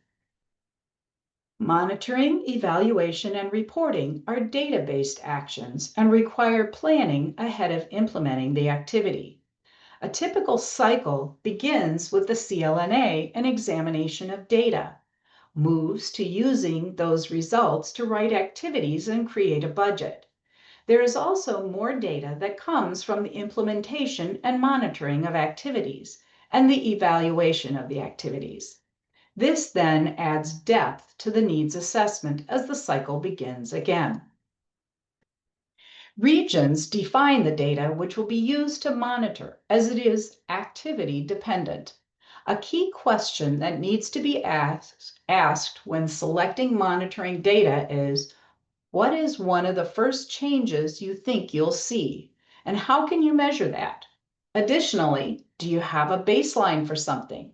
Monitoring, evaluation, and reporting are data-based actions and require planning ahead of implementing the activity. A typical cycle begins with the CLNA and examination of data, moves to using those results to write activities and create a budget. There is also more data that comes from the implementation and monitoring of activities and the evaluation of the activities. This then adds depth to the needs assessment as the cycle begins again. Regions define the data which will be used to monitor, as it is activity dependent. A key question that needs to be asked when selecting monitoring data is: what is one of the first changes you think you'll see, and how can you measure that? Additionally, do you have a baseline for something?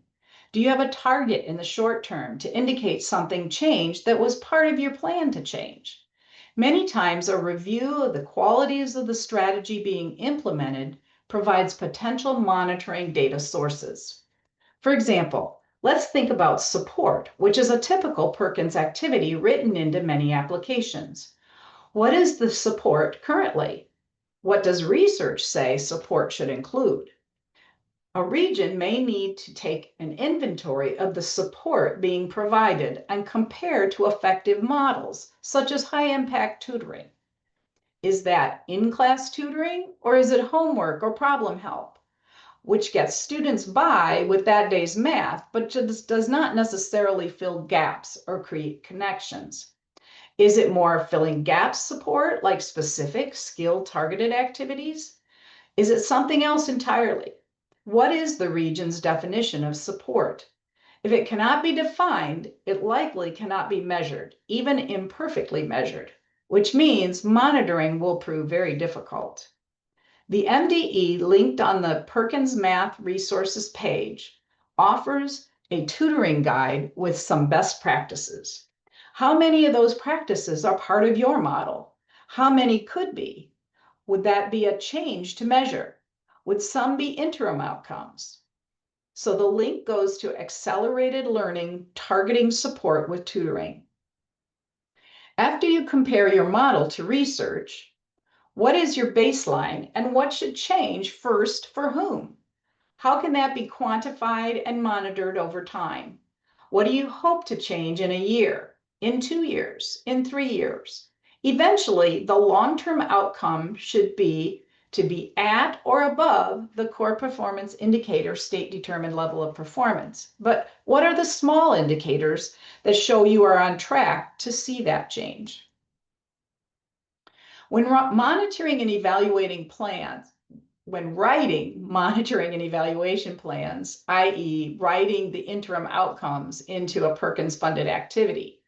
Do you have a target in the short term to indicate something changed that was part of your plan to change? Many times, a review of the qualities of the strategy being implemented provides potential monitoring data sources. For example, let's think about support, which is a typical Perkins activity written into many applications. What is the support currently? What does research say support should include? A region may need to take an inventory of the support being provided and compare to effective models, such as high-impact tutoring. Is that in-class tutoring, or is it homework or problem help, which gets students by with that day's math, but just does not necessarily fill gaps or create connections? Is it more filling gaps support, like specific skill-targeted activities? Is it something else entirely? What is the region's definition of support? If it cannot be defined, it likely cannot be measured, even imperfectly measured, which means monitoring will prove very difficult. The MDE linked on the Perkins Math Resources page offers a tutoring guide with some best practices. How many of those practices are part of your model? How many could be? Would that be a change to measure? Would some be interim outcomes? So the link goes to accelerated learning targeting support with tutoring. After you compare your model to research, what is your baseline and what should change first for whom? How can that be quantified and monitored over time? What do you hope to change in a year, in 2 years, in 3 years? Eventually, the long-term outcome should be to be at or above the core performance indicator state-determined level of performance. But what are the small indicators that show you are on track to see that change? When monitoring and evaluating plans, when writing monitoring and evaluation plans, i.e. writing the interim outcomes into a Perkins-funded activity,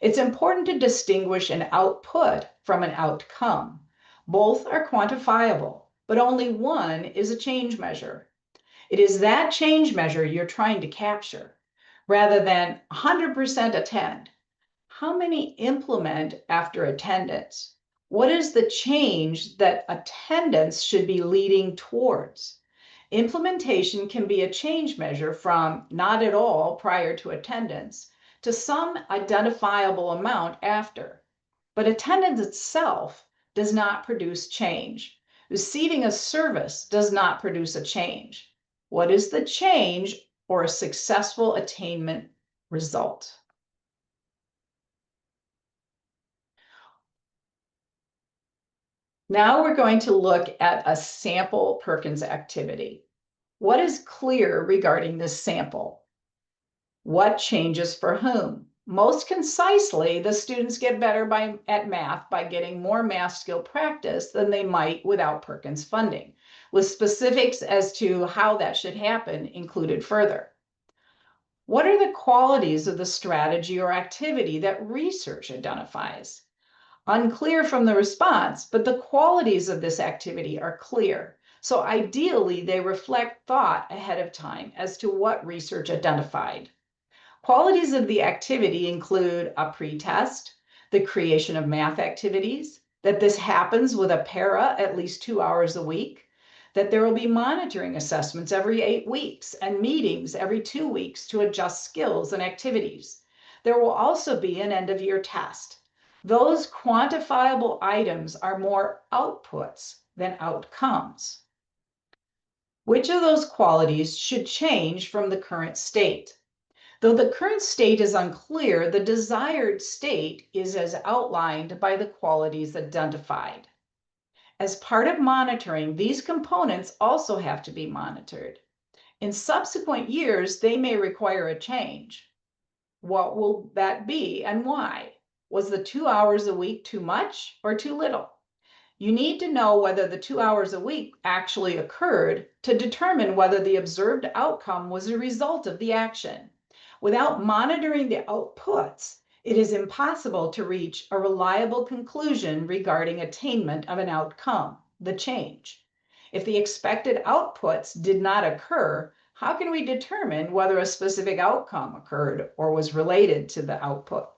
it's important to distinguish an output from an outcome. Both are quantifiable, but only one is a change measure. It is that change measure you're trying to capture, rather than 100% attend. How many implement after attendance? What is the change that attendance should be leading towards? Implementation can be a change measure from not at all prior to attendance to some identifiable amount after. But attendance itself does not produce change. Receiving a service does not produce a change. What is the change or a successful attainment result? Now we're going to look at a sample Perkins activity. What is clear regarding this sample? What changes for whom? Most concisely, the students get better at math by getting more math skill practice than they might without Perkins funding, with specifics as to how that should happen included further. What are the qualities of the strategy or activity that research identifies? Unclear from the response, but the qualities of this activity are clear. So ideally, they reflect thought ahead of time as to what research identified. Qualities of the activity include a pretest, the creation of math activities, that this happens with a para at least 2 hours a week, that there will be monitoring assessments every 8 weeks and meetings every 2 weeks to adjust skills and activities. There will also be an end-of-year test. Those quantifiable items are more outputs than outcomes. Which of those qualities should change from the current state? Though the current state is unclear, the desired state is as outlined by the qualities identified. As part of monitoring, these components also have to be monitored. In subsequent years, they may require a change. What will that be and why? Was the 2 hours a week too much or too little? You need to know whether the 2 hours a week actually occurred to determine whether the observed outcome was a result of the action. Without monitoring the outputs, it is impossible to reach a reliable conclusion regarding attainment of an outcome, the change. If the expected outputs did not occur, how can we determine whether a specific outcome occurred or was related to the output?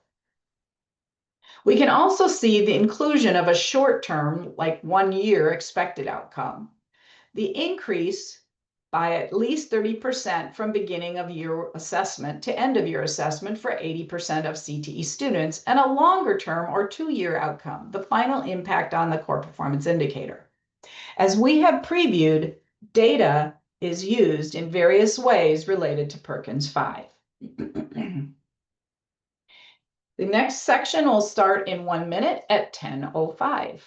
We can also see the inclusion of a short-term, like 1 year expected outcome. The increase by at least 30% from beginning of year assessment to end of year assessment for 80% of CTE students, and a longer term or 2-year outcome, the final impact on the core performance indicator. As we have previewed, data is used in various ways related to Perkins 5. The next section will start in 1 minute at 10:05.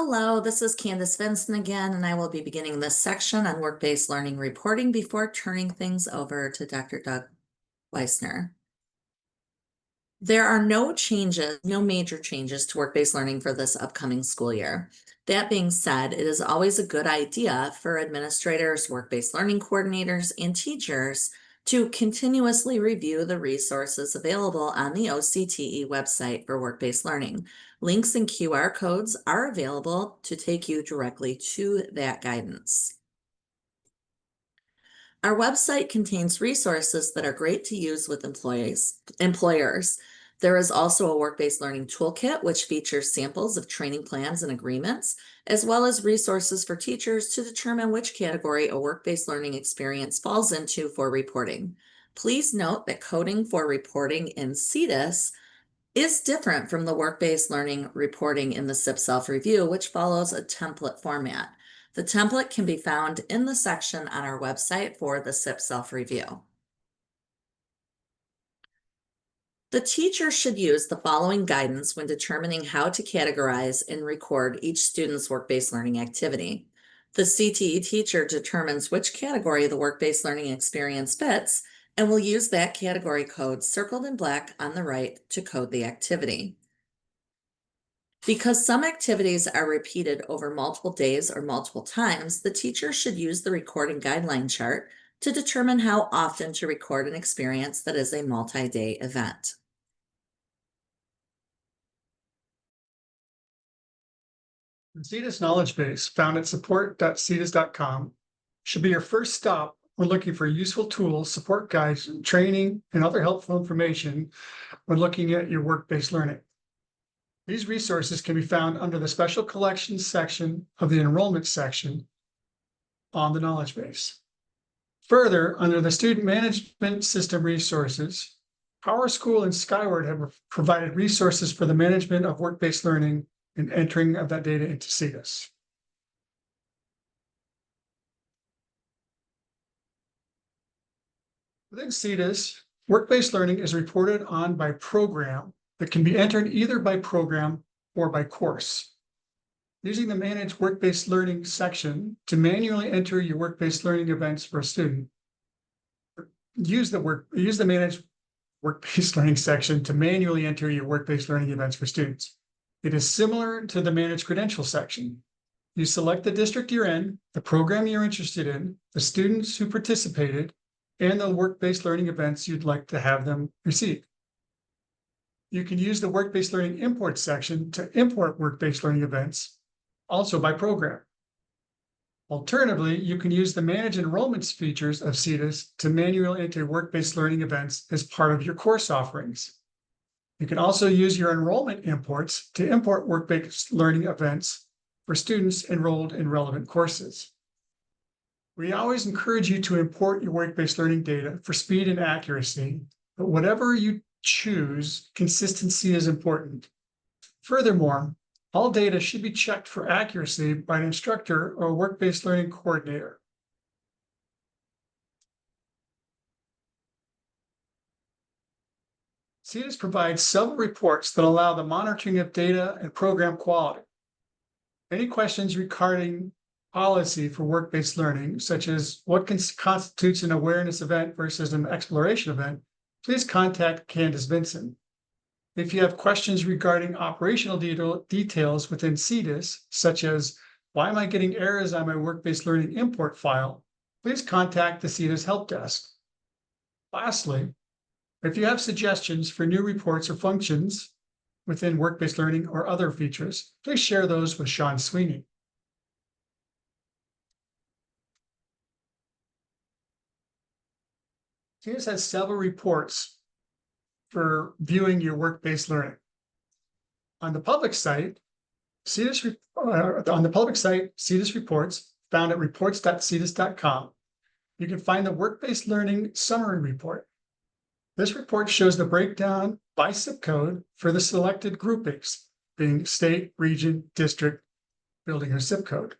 Hello, this is Candace Vincent again, and I will be beginning this section on work-based learning reporting before turning things over to Dr. Doug Weissner. There are no major changes to work-based learning for this upcoming school year. That being said, it is always a good idea for administrators, work-based learning coordinators, and teachers to continuously review the resources available on the OCTE website for work-based learning. Links and QR codes are available to take you directly to that guidance. Our website contains resources that are great to use with employers. There is also a work-based learning toolkit, which features samples of training plans and agreements, as well as resources for teachers to determine which category a work-based learning experience falls into for reporting. Please note that coding for reporting in CTES is different from the work-based learning reporting in the SIP self-review, which follows a template format. The template can be found in the section on our website for the SIP self-review. The teacher should use the following guidance when determining how to categorize and record each student's work-based learning activity. The CTE teacher determines which category the work-based learning experience fits and will use that category code circled in black on the right to code the activity. Because some activities are repeated over multiple days or multiple times, the teacher should use the recording guideline chart to determine how often to record an experience that is a multi-day event. The CTES knowledge base found at support.ctes.com should be your first stop when looking for useful tools, support guides, training, and other helpful information when looking at your work-based learning. These resources can be found under the Special Collections section of the Enrollment section on the knowledge base. Further, under the Student Management System resources, PowerSchool and Skyward have provided resources for the management of work-based learning and entering of that data into CTES. Within CTES, work-based learning is reported on by program that can be entered either by program or by course. Using the Manage Work-Based Learning section to manually enter your work-based learning events for a student. Use the Manage Work-Based Learning section to manually enter your work-based learning events for students. It is similar to the Manage Credentials section. You select the district you're in, the program you're interested in, the students who participated, and the work-based learning events you'd like to have them receive. You can use the work-based learning import section to import work-based learning events, also by program. Alternatively, you can use the Manage Enrollments features of CTES to manually enter work-based learning events as part of your course offerings. You can also use your enrollment imports to import work-based learning events for students enrolled in relevant courses. We always encourage you to import your work-based learning data for speed and accuracy, but whatever you choose, consistency is important. Furthermore, all data should be checked for accuracy by an instructor or work-based learning coordinator. CTES provides several reports that allow the monitoring of data and program quality. Any questions regarding policy for work-based learning, such as what constitutes an awareness event versus an exploration event, please contact Candace Vincent. If you have questions regarding operational details within CTES, such as why am I getting errors on my work-based learning import file, please contact the CTES help desk. Lastly, if you have suggestions for new reports or functions within work-based learning or other features, please share those with Sean Sweeney. CTES has several reports for viewing your work-based learning. On the public site, CTES reports found at reports.ctes.com. You can find the work-based learning summary report. This report shows the breakdown by zip code for the selected groupings, being state, region, district, building, or zip code.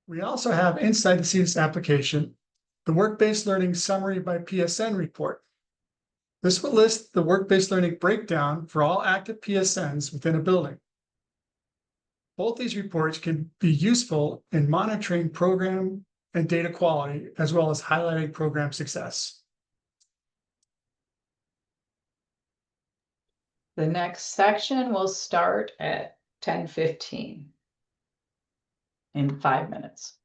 We also have inside the CTES application, the work-based learning summary by PSN report. This will list the work-based learning breakdown for all active PSNs within a building. Both these reports can be useful in monitoring program and data quality, as well as highlighting program success. The next section will start at 10:15 in 5 minutes.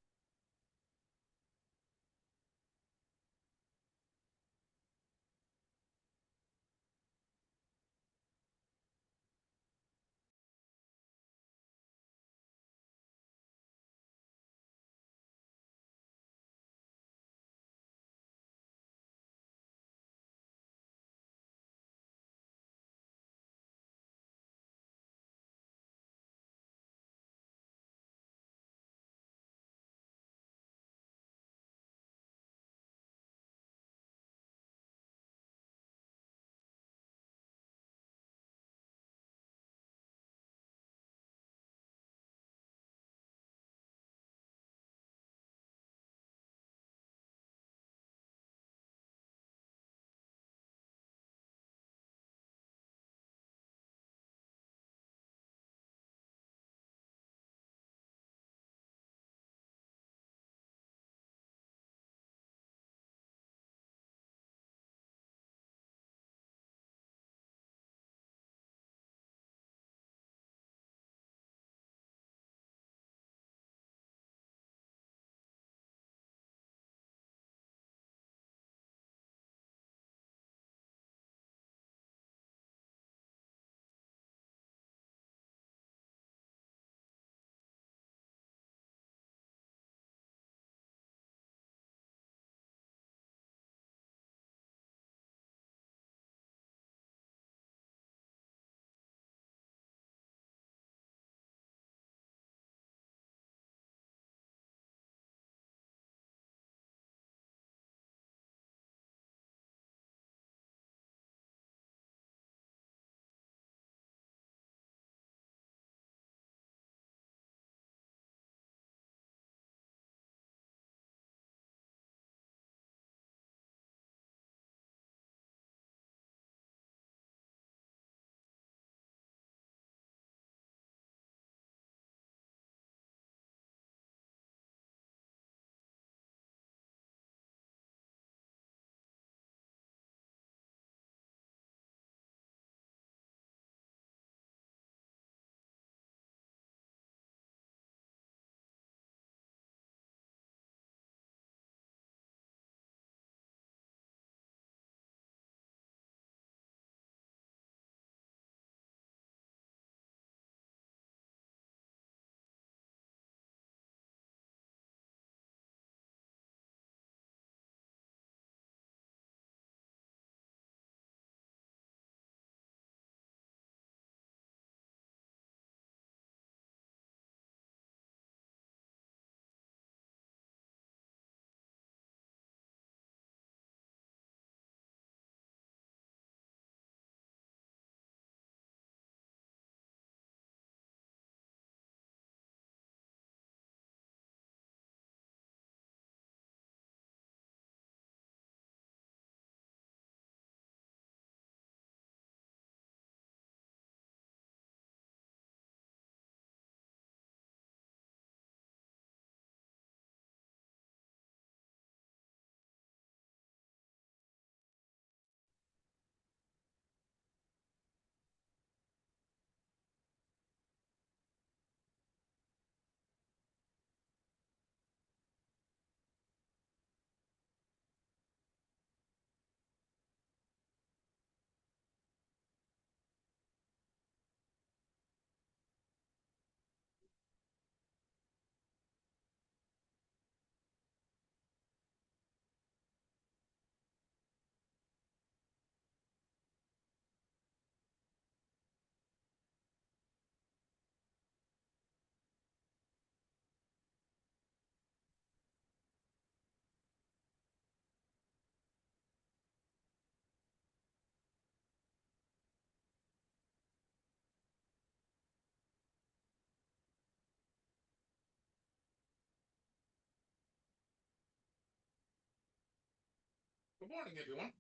Good morning, everyone.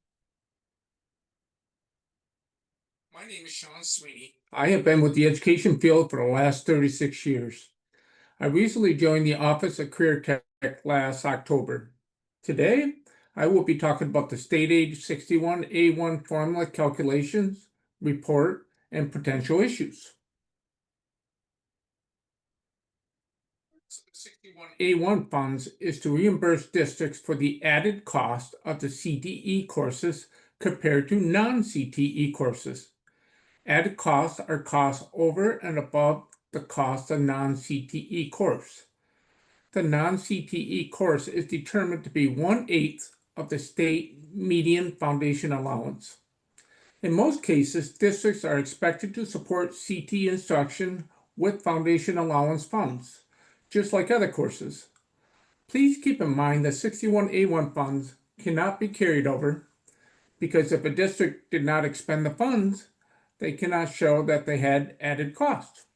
My name is Sean Sweeney. I have been with the education field for the last 36 years. I recently joined the Office of Career Tech last October. Today, I will be talking about the State Aid 61A1 formula calculations, report, and potential issues. So the 61A1 funds is to reimburse districts for the added cost of the CTE courses compared to non-CTE courses. Added costs are costs over and above the cost of non-CTE course. The non-CTE course is determined to be 1/8 of the state median foundation allowance. In most cases, districts are expected to support CTE instruction with foundation allowance funds, just like other courses. Please keep in mind that 61A1 funds cannot be carried over because if a district did not expend the funds, they cannot show that they had added costs.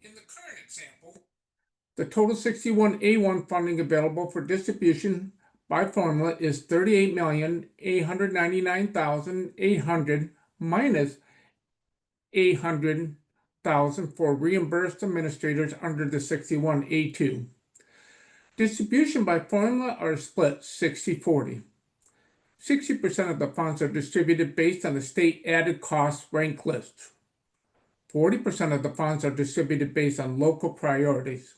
In the current example, the total 61A1 funding available for distribution by formula is $38,899,800 minus $800,000 for reimbursed administrators under the 61A2. Distribution by formula are split 60-40. 60% of the funds are distributed based on the state added cost rank list. 40% of the funds are distributed based on local priorities.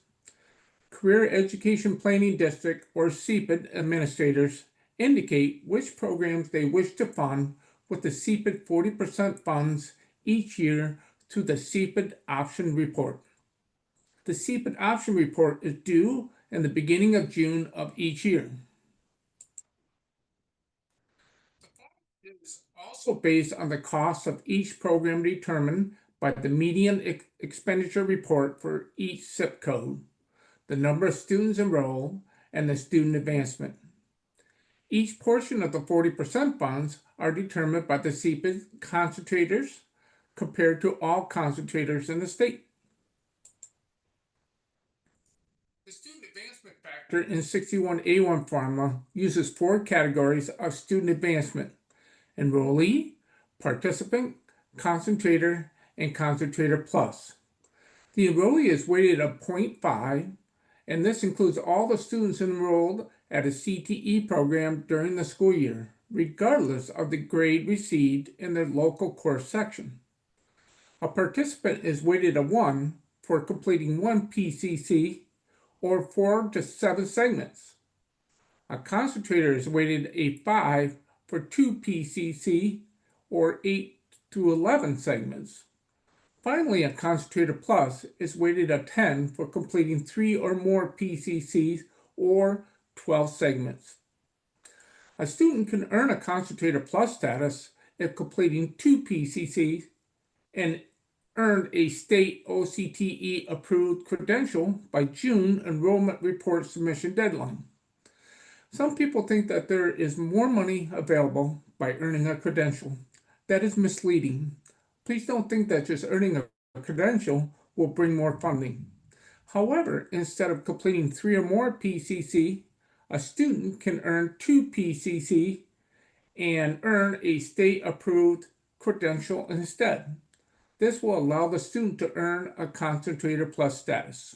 Career Education Planning District or CPID administrators indicate which programs they wish to fund with the CPID 40% funds each year to the CPID option report. The CPID option report is due in the beginning of June of each year. Is also based on the cost of each program determined by the median expenditure report for each zip code, the number of students enrolled, and the student advancement. Each portion of the 40% funds are determined by the CPID concentrators compared to all concentrators in the state. The student advancement factor in 61A1 formula uses 4 categories of student advancement: enrollee, participant, concentrator, and concentrator plus. The enrollee is weighted at 0.5, and this includes all the students enrolled at a CTE program during the school year, regardless of the grade received in their local course section. A participant is weighted at 1 for completing 1 PCC or 4 to 7 segments. A concentrator is weighted a 5 for 2 PCC or 8 to 11 segments. Finally, a concentrator plus is weighted a 10 for completing 3 or more PCCs or 12 segments. A student can earn a concentrator plus status if completing 2 PCCs and earned a state OCTE approved credential by June enrollment report submission deadline. Some people think that there is more money available by earning a credential. That is misleading. Please don't think that just earning a credential will bring more funding. However, instead of completing 3 or more PCC, a student can earn 2 PCC and earn a state-approved credential instead. This will allow the student to earn a concentrator plus status.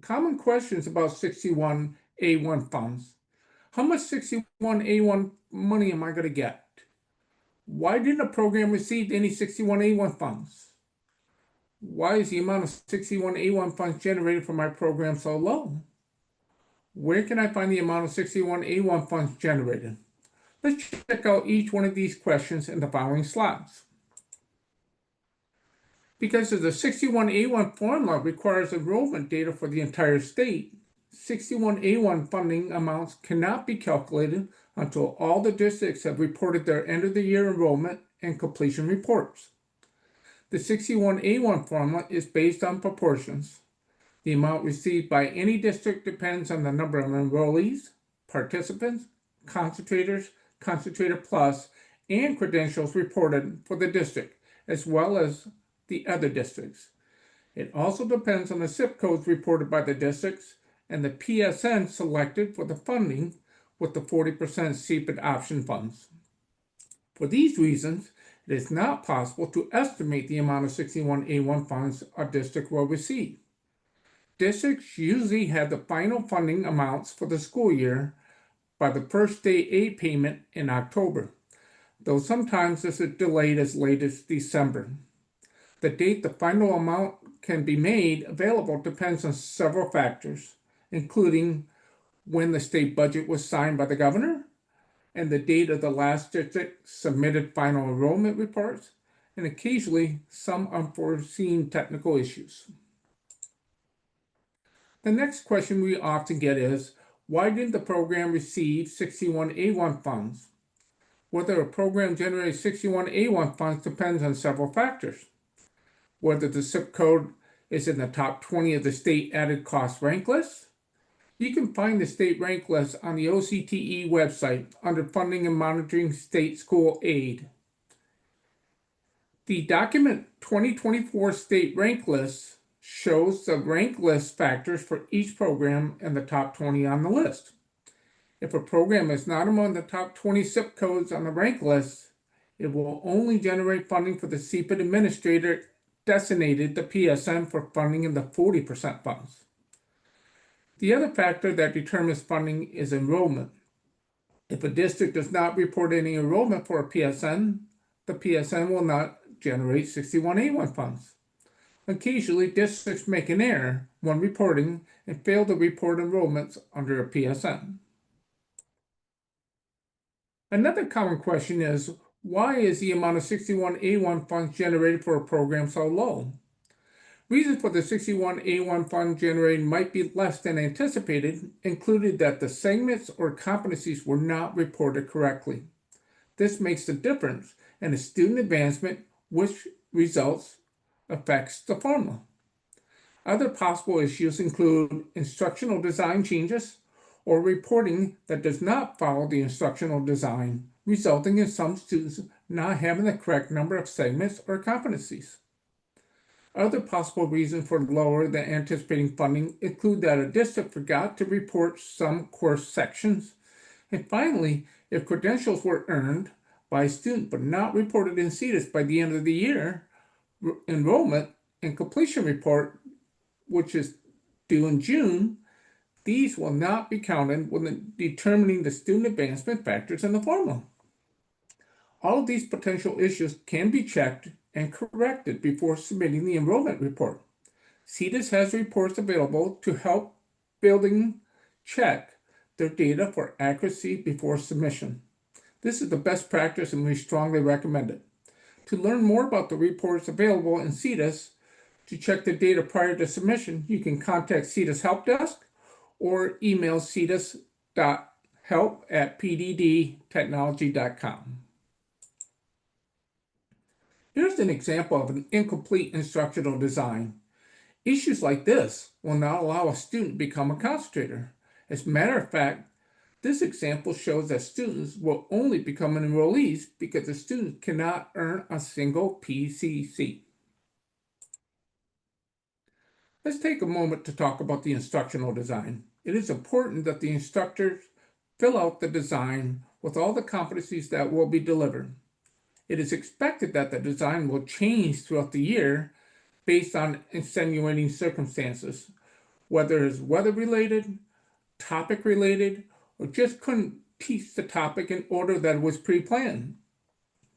Common questions about 61A1 funds. How much 61A1 money am I going to get? Why didn't a program receive any 61A1 funds? Why is the amount of 61A1 funds generated for my program so low? Where can I find the amount of 61A1 funds generated? Let's check out each one of these questions in the following slides. Because of the 61A1 formula requires enrollment data for the entire state, 61A1 funding amounts cannot be calculated until all the districts have reported their end of the year enrollment and completion reports. The 61A1 formula is based on proportions. The amount received by any district depends on the number of enrollees, participants, concentrators, concentrator plus, and credentials reported for the district, as well as the other districts. It also depends on the zip codes reported by the districts and the PSN selected for the funding, with the 40% CPID option funds. For these reasons, it is not possible to estimate the amount of 61A1 funds a district will receive. Districts usually have the final funding amounts for the school year by the first state aid payment in October, though sometimes this is delayed as late as December. The date the final amount can be made available depends on several factors, including when the state budget was signed by the governor, and the date of the last district submitted final enrollment reports, and occasionally some unforeseen technical issues. The next question we often get is, why didn't the program receive 61A1 funds? Whether a program generates 61A1 funds depends on several factors. Whether the zip code is in the top 20 of the state added cost rank list. You can find the state rank list on the OCTE website under Funding and Monitoring State School Aid. The document 2024 state rank list shows the rank list factors for each program and the top 20 on the list. If a program is not among the top 20 zip codes on the rank list, it will only generate funding for the CPID administrator designated the PSN for funding in the 40% funds. The other factor that determines funding is enrollment. If a district does not report any enrollment for a PSN, the PSN will not generate 61A1 funds. Occasionally, districts make an error when reporting and fail to report enrollments under a PSN. Another common question is, why is the amount of 61A1 funds generated for a program so low? Reasons for the 61A1 fund generated might be less than anticipated included that the segments or competencies were not reported correctly. This makes the difference in the student advancement, which results affects the formula. Other possible issues include instructional design changes or reporting that does not follow the instructional design, resulting in some students not having the correct number of segments or competencies. Other possible reasons for lower than anticipating funding include that a district forgot to report some course sections. And finally, if credentials were earned by a student but not reported in CTES by the end of the year, enrollment and completion report, which is due in June, these will not be counted when determining the student advancement factors in the formula. All of these potential issues can be checked and corrected before submitting the enrollment report. CTES has reports available to help building check their data for accuracy before submission. This is the best practice and we strongly recommend it. To learn more about the reports available in CTES, to check the data prior to submission, you can contact CTES Help Desk or email ctes.help@pddtechnology.com. Here's an example of an incomplete instructional design. Issues like this will not allow a student to become a concentrator. As a matter of fact, this example shows that students will only become enrollees because the student cannot earn a single PCC. Let's take a moment to talk about the instructional design. It is important that the instructors fill out the design with all the competencies that will be delivered. It is expected that the design will change throughout the year based on extenuating circumstances, whether it's weather-related, topic-related, or just couldn't teach the topic in order that was pre-planned.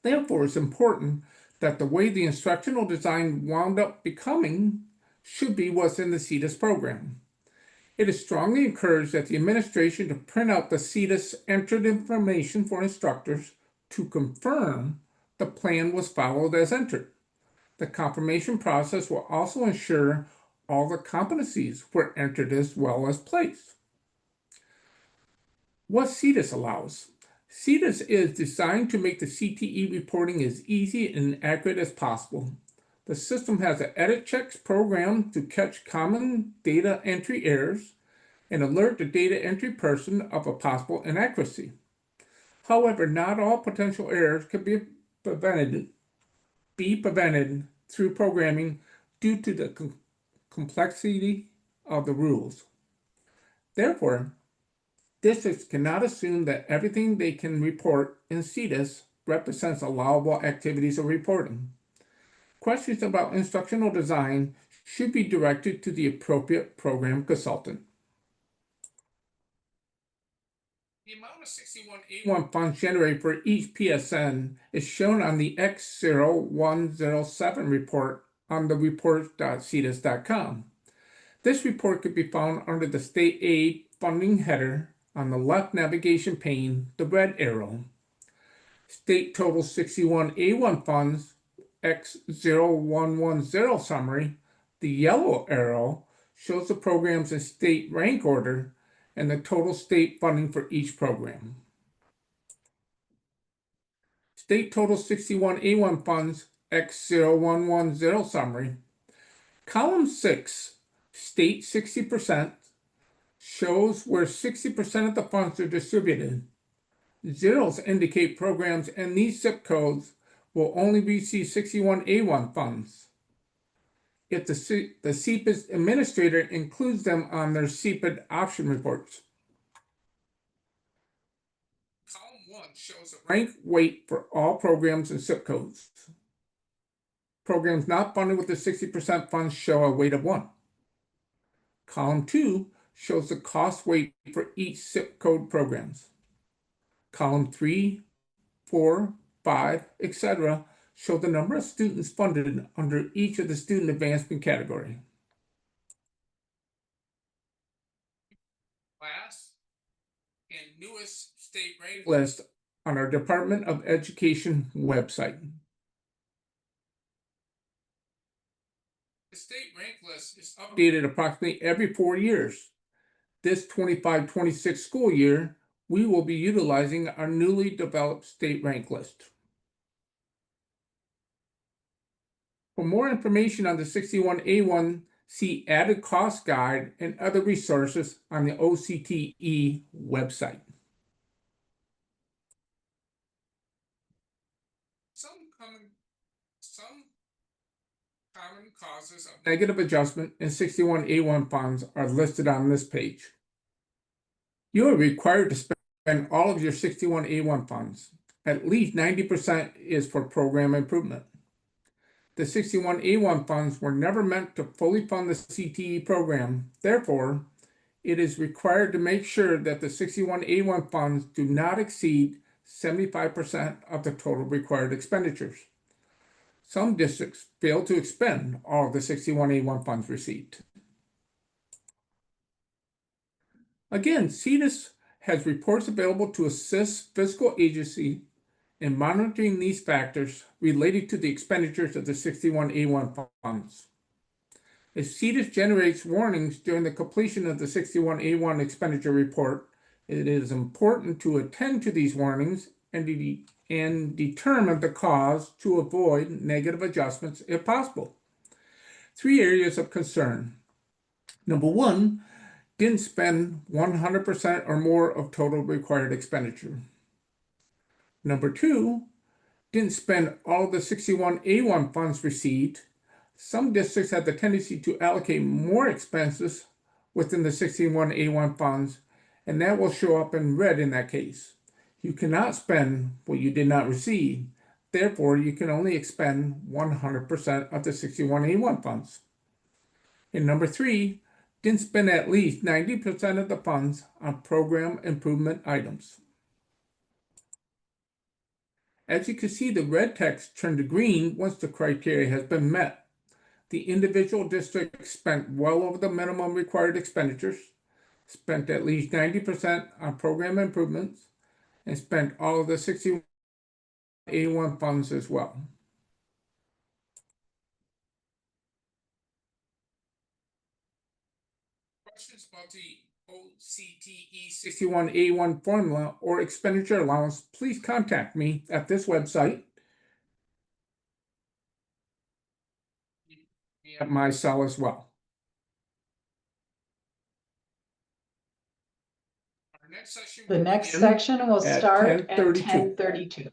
Therefore, it's important that the way the instructional design wound up becoming should be what's in the CTES program. It is strongly encouraged that the administration to print out the CTES entered information for instructors to confirm the plan was followed as entered. The confirmation process will also ensure all the competencies were entered as well as placed. What CTES allows. CTES is designed to make the CTE reporting as easy and accurate as possible. The system has an edit checks program to catch common data entry errors and alert the data entry person of a possible inaccuracy. However, not all potential errors can be prevented through programming due to the complexity of the rules. Therefore, Districts cannot assume that everything they can report in CETUS represents allowable activities of reporting. Questions about instructional design should be directed to the appropriate program consultant. The amount of 61A1 funds generated for each PSN is shown on the X0107 report on the report.cetus.com. This report could be found under the State Aid Funding header on the left navigation pane, the red arrow. State Total 61A1 funds, X0110 summary, the yellow arrow, shows the programs in state rank order and the total state funding for each program. State Total 61A1 funds, X0110 summary. Column 6, State 60%, shows where 60% of the funds are distributed. Zeros indicate programs and these zip codes will only receive 61A1 funds if the CPID administrator includes them on their CPID option reports. Column 1 shows the rank weight for all programs and zip codes. Programs not funded with the 60% funds show a weight of 1. Column 2 shows the cost weight for each zip code programs. Column 3, 4, 5, etc. show the number of students funded under each of the student advancement category. Last and newest state rank list on our Department of Education website. The state rank list is updated approximately every 4 years. This 25-26 school year, we will be utilizing our newly developed state rank list. For more information on the 61A1, see added cost guide and other resources on the OCTE website. Some common causes of negative adjustment in 61A1 funds are listed on this page. You are required to spend all of your 61A1 funds. At least 90% is for program improvement. The 61A1 funds were never meant to fully fund the CTE program. Therefore, it is required to make sure that the 61A1 funds do not exceed 75% of the total required expenditures. Some districts fail to expend all of the 61A1 funds received. Again, CETUS has reports available to assist fiscal agency in monitoring these factors related to the expenditures of the 61A1 funds. If CETUS generates warnings during the completion of the 61A1 expenditure report, it is important to attend to these warnings and determine the cause to avoid negative adjustments if possible. 3 areas of concern. Number 1, didn't spend 100% or more of total required expenditure. Number 2, didn't spend all the 61A1 funds received. Some districts have the tendency to allocate more expenses within the 61A1 funds, and that will show up in red in that case. You cannot spend what you did not receive. Therefore, you can only expend 100% of the 61A1 funds. And number 3, didn't spend at least 90% of the funds on program improvement items. As you can see, the red text turned to green once the criteria has been met. The individual district spent well over the minimum required expenditures, spent at least 90% on program improvements, and spent all of the 61A1 funds as well. Questions about the OCTE 61A1 formula or expenditure allowance, please contact me at this website, at my cell as well. Our next session The will next begin section will at start at 10:32. 10:32.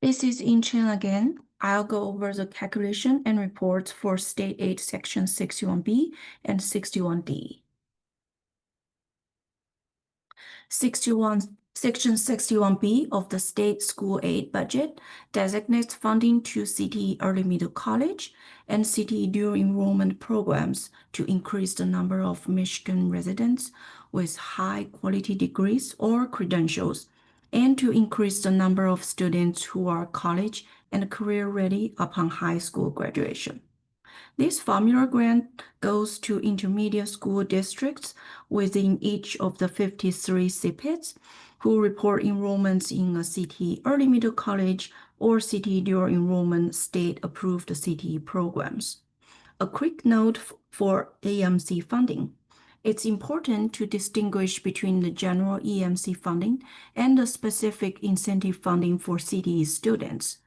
This is In Chen again. I'll go over the calculation and reports for State Aid Section 61B and 61D. Section 61B of the State School Aid Budget designates funding to CTE Early Middle College and CTE Dual Enrollment programs to increase the number of Michigan residents with high-quality degrees or credentials, and to increase the number of students who are college and career-ready upon high school graduation. This formula grant goes to intermediate school districts within each of the 53 CPIDs who report enrollments in a CTE Early Middle College or CTE Dual Enrollment state-approved CTE programs. A quick note for EMC funding. It's important to distinguish between the general EMC funding and the specific incentive funding for CTE students.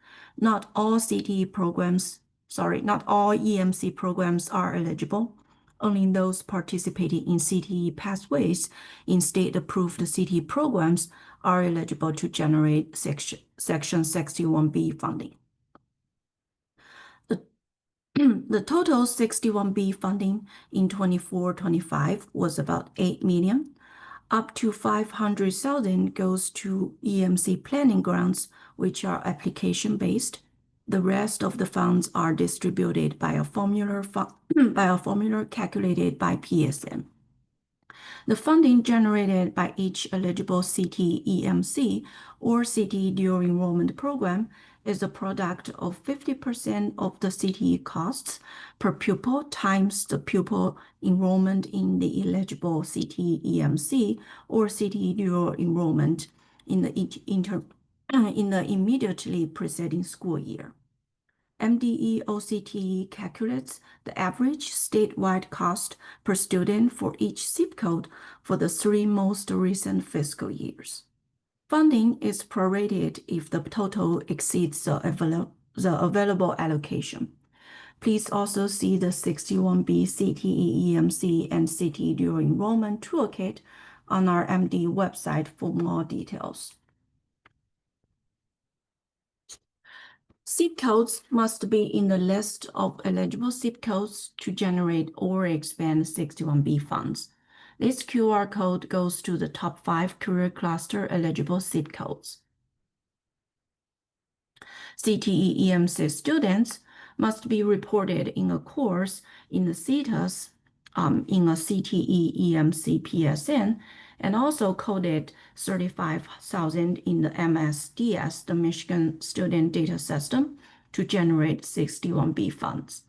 Not all EMC programs are eligible. Only those participating in CTE pathways in state-approved CTE programs are eligible to generate Section 61B funding. The total 61B funding in 24-25 was about $8 million. Up to $500,000 goes to EMC planning grants, which are application-based. The rest of the funds are distributed by a formula calculated by PSM. The funding generated by each eligible CTE EMC or CTE Dual Enrollment program is a product of 50% of the CTE costs per pupil times the pupil enrollment in the eligible CTE EMC or CTE Dual Enrollment in the immediately preceding school year. MDE OCTE calculates the average statewide cost per student for each zip code for the 3 most recent fiscal years. Funding is prorated if the total exceeds the available allocation. Please also see the 61B CTE EMC and CTE Dual Enrollment Toolkit on our MD website for more details. Zip codes must be in the list of eligible zip codes to generate or expand 61B funds. This QR code goes to the top 5 career cluster eligible zip codes. CTE EMC students must be reported in a course in the CETAS in a CTE EMC PSN and also coded 35,000 in the MSDS, the Michigan Student Data System, to generate 61B funds.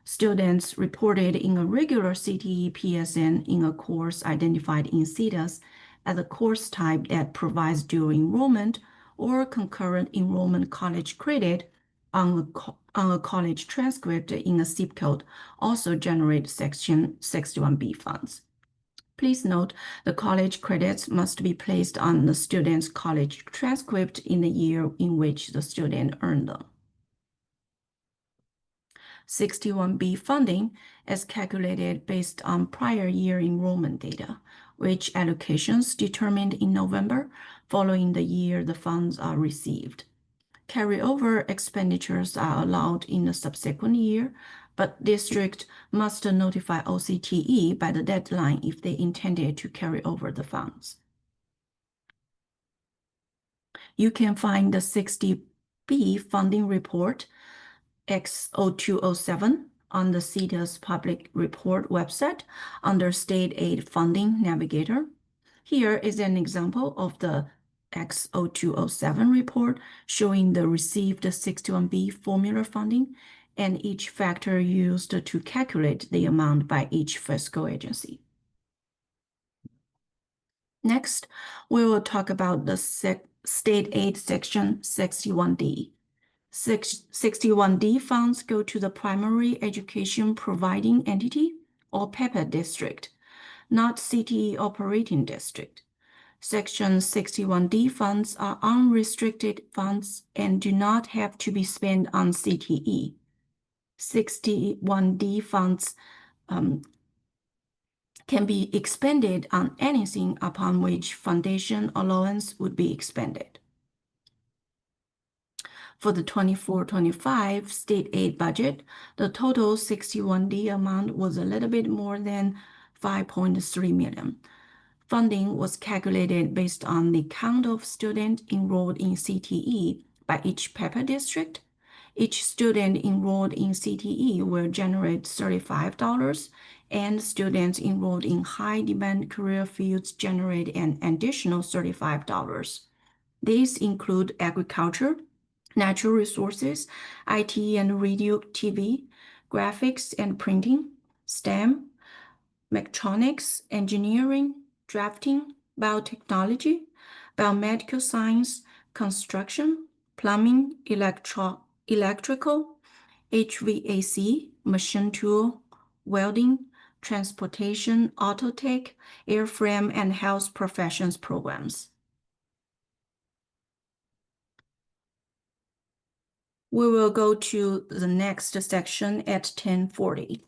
Students reported in a regular CTE PSN in a course identified in CETAS as a course type that provides dual enrollment or concurrent enrollment college credit on on a college transcript in a zip code also generate Section 61B funds. Please note the college credits must be placed on the student's college transcript in the year in which the student earned them. 61B funding is calculated based on prior year enrollment data, which allocations determined in November following the year the funds are received. Carryover expenditures are allowed in the subsequent year, but district must notify OCTE by the deadline if they intended to carry over the funds. You can find the 60B funding report X0207 on the CTE's public report website under State Aid Funding Navigator. Here is an example of the X0207 report showing the received 61B formula funding and each factor used to calculate the amount by each fiscal agency. Next, we will talk about the State Aid Section 61D. 61D funds go to the primary education providing entity or PEPA district, not CTE operating district. Section 61D funds are unrestricted funds and do not have to be spent on CTE. 61D funds can be expended on anything upon which foundation allowance would be expended. For the 24-25 state aid budget, the total 61D amount was a little bit more than $5.3 million. Funding was calculated based on the count of students enrolled in CTE by each PEPA district. Each student enrolled in CTE will generate $35, and students enrolled in high-demand career fields generate an additional $35. These include agriculture, natural resources, IT and radio, TV, graphics and printing, STEM, mechatronics, engineering, drafting, biotechnology, biomedical science, construction, plumbing, electrical, HVAC, machine tool, welding, transportation, auto tech, airframe, and health professions programs. We will go to the next section at 10:40.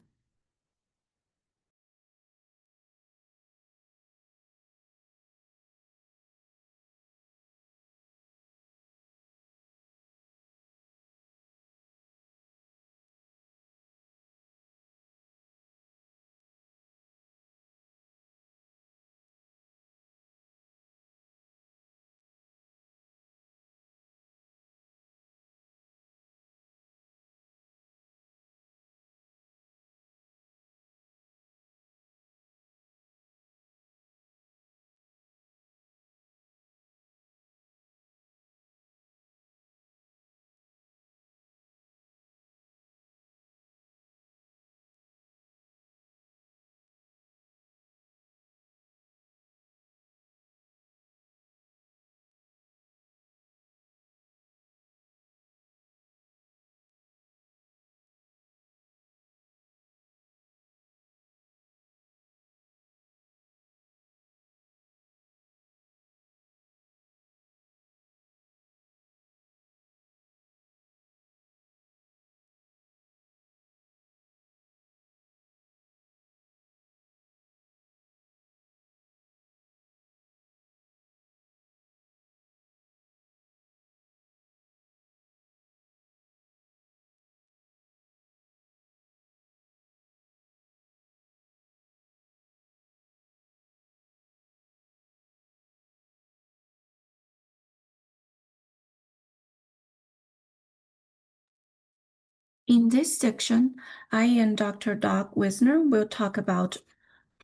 In this section, I and Dr. Doug Wisner will talk about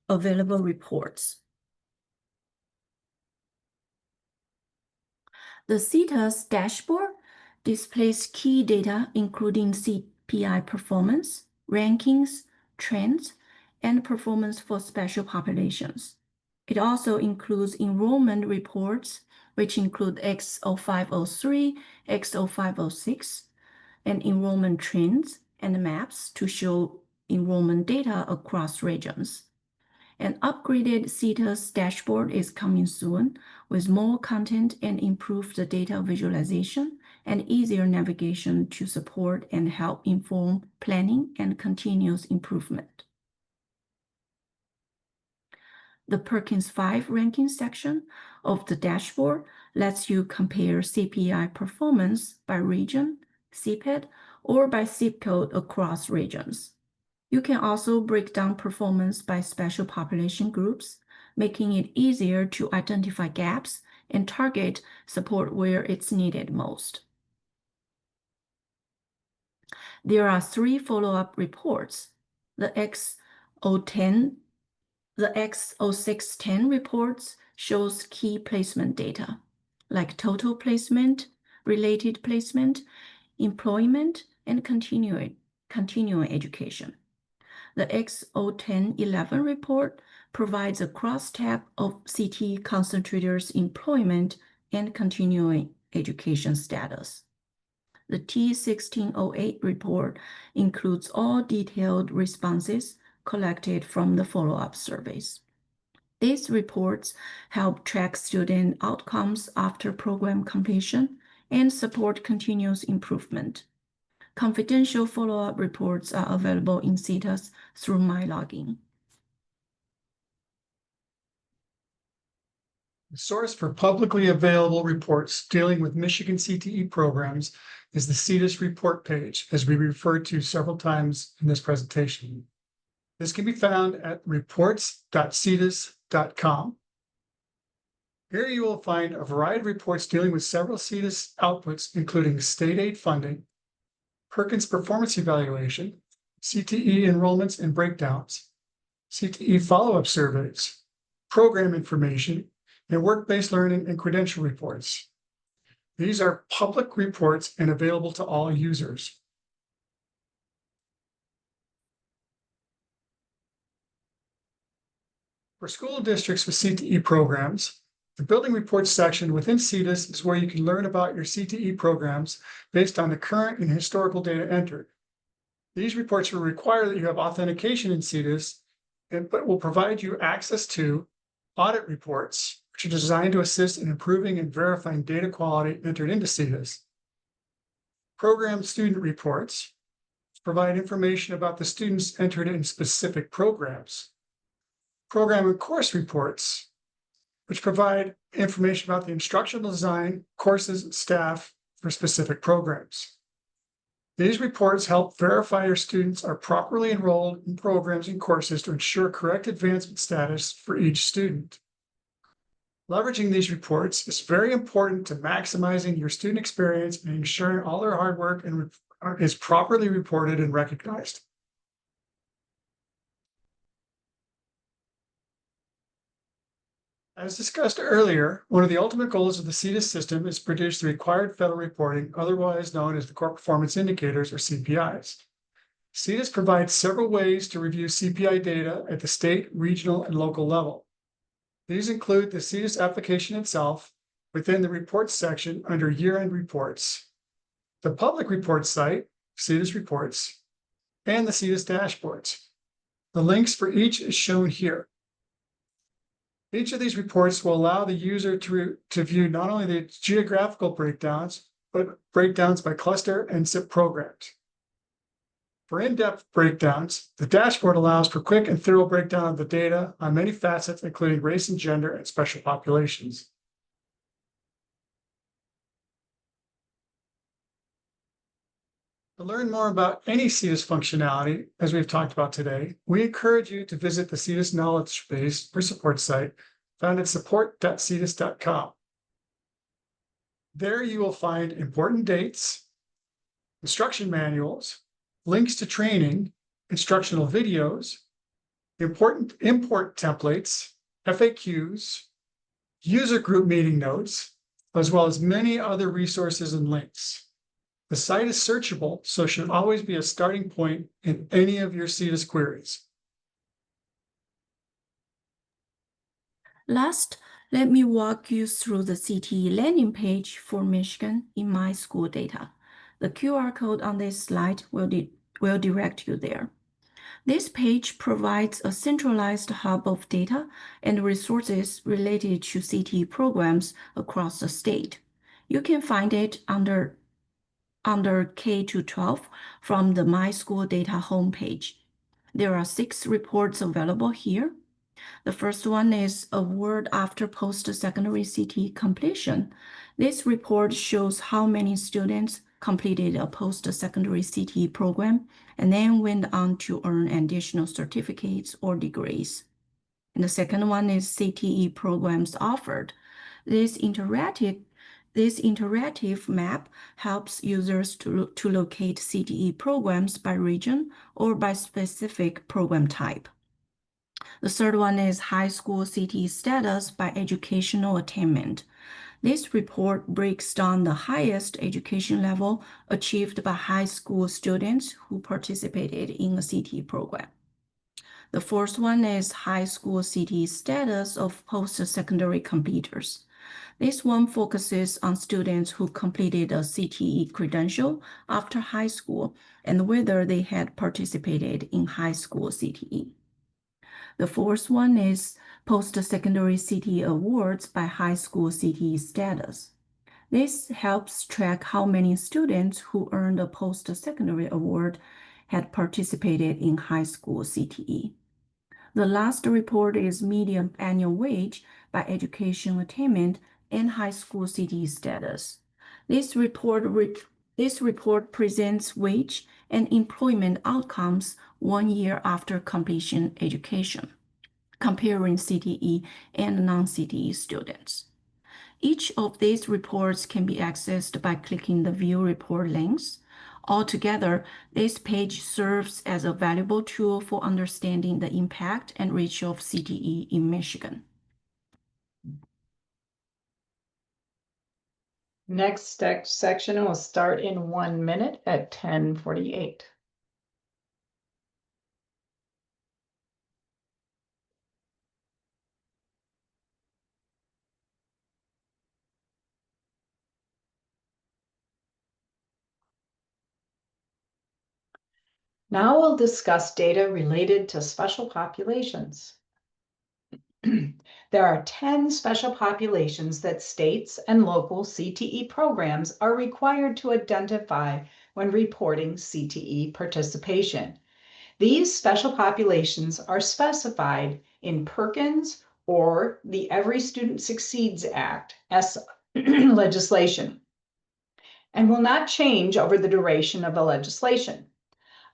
available reports. The CTE's dashboard displays key data including CPI performance, rankings, trends, and performance for special populations. It also includes enrollment reports, which include X0503, X0506, and enrollment trends and maps to show enrollment data across regions. An upgraded CTES dashboard is coming soon with more content and improved data visualization and easier navigation to support and help inform planning and continuous improvement. The Perkins 5 ranking section of the dashboard lets you compare CPI performance by region, CPED, or by zip code across regions. You can also break down performance by special population groups, making it easier to identify gaps and target support where it's needed most. There are 3 follow-up reports. The X0610 reports shows key placement data, like total placement, related placement, employment, and continuing education. The X01011 report provides a crosstab of CTE concentrators' employment and continuing education status. The T1608 report includes all detailed responses collected from the follow-up surveys. These reports help track student outcomes after program completion and support continuous improvement. Confidential follow-up reports are available in CTES through My Login. The source for publicly available reports dealing with Michigan CTE programs is the CTES report page, as we referred to several times in this presentation. This can be found at reports.ctes.com. Here you will find a variety of reports dealing with several CTES outputs, including state aid funding, Perkins performance evaluation, CTE enrollments and breakdowns, CTE follow-up surveys, program information, and work-based learning and credential reports. These are public reports and available to all users. For school districts with CTE programs, the building reports section within CTES is where you can learn about your CTE programs based on the current and historical data entered. These reports will require that you have authentication in CTES, but will provide you access to audit reports, which are designed to assist in improving and verifying data quality entered into CTES. Program student reports provide information about the students entered in specific programs. Program and course reports, which provide information about the instructional design, courses, and staff for specific programs. These reports help verify your students are properly enrolled in programs and courses to ensure correct advancement status for each student. Leveraging these reports is very important to maximizing your student experience and ensuring all their hard work is properly reported and recognized. As discussed earlier, one of the ultimate goals of the CTES system is to produce the required federal reporting, otherwise known as the Core Performance Indicators, or CPIs. CTES provides several ways to review CPI data at the state, regional, and local level. These include the CTES application itself within the reports section under year-end reports, the public reports site, CTES reports, and the CTES dashboards. The links for each is shown here. Each of these reports will allow the user to view not only the geographical breakdowns, but breakdowns by cluster and SIP programs. For in-depth breakdowns, the dashboard allows for quick and thorough breakdown of the data on many facets, including race and gender and special populations. To learn more about any CTES functionality, as we've talked about today, we encourage you to visit the CTES knowledge base or support site found at support.ctes.com. There you will find important dates, instruction manuals, links to training, instructional videos, important import templates, FAQs, user group meeting notes, as well as many other resources and links. The site is searchable, so it should always be a starting point in any of your CTES queries. Last, let me walk you through the CTE landing page for Michigan in My School Data. The QR code on this slide will direct you there. This page provides a centralized hub of data and resources related to CTE programs across the state. You can find it under K-12 from the My School Data homepage. There are 6 reports available here. The first one is Award After Post-Secondary CTE Completion. This report shows how many students completed a post-secondary CTE program and then went on to earn additional certificates or degrees. And the second one is CTE programs offered. This interactive map helps users to locate CTE programs by region or by specific program type. The third one is high school CTE status by educational attainment. This report breaks down the highest education level achieved by high school students who participated in a CTE program. The fourth one is high school CTE status of post-secondary completers. This one focuses on students who completed a CTE credential after high school and whether they had participated in high school CTE. The fourth one is post-secondary CTE awards by high school CTE status. This helps track how many students who earned a post-secondary award had participated in high school CTE. The last report is median annual wage by education attainment and high school CTE status. This report presents wage and employment outcomes 1 year after completion education, comparing CTE and non-CTE students. Each of these reports can be accessed by clicking the View Report links. Altogether, this page serves as a valuable tool for understanding the impact and reach of CTE in Michigan. Next section will start in 1 minute at 10:48. Now we'll discuss data related to special populations. There are 10 special populations that states and local CTE programs are required to identify when reporting CTE participation. These special populations are specified in Perkins or the Every Student Succeeds Act legislation and will not change over the duration of the legislation.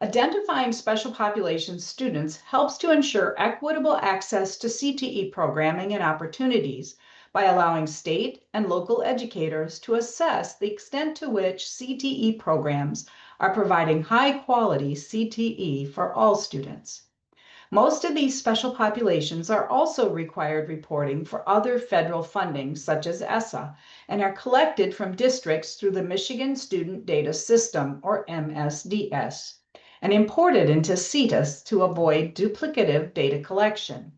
Identifying special population students helps to ensure equitable access to CTE programming and opportunities by allowing state and local educators to assess the extent to which CTE programs are providing high-quality CTE for all students. Most of these special populations are also required reporting for other federal funding, such as ESSA, and are collected from districts through the Michigan Student Data System, or MSDS, and imported into CTES to avoid duplicative data collection.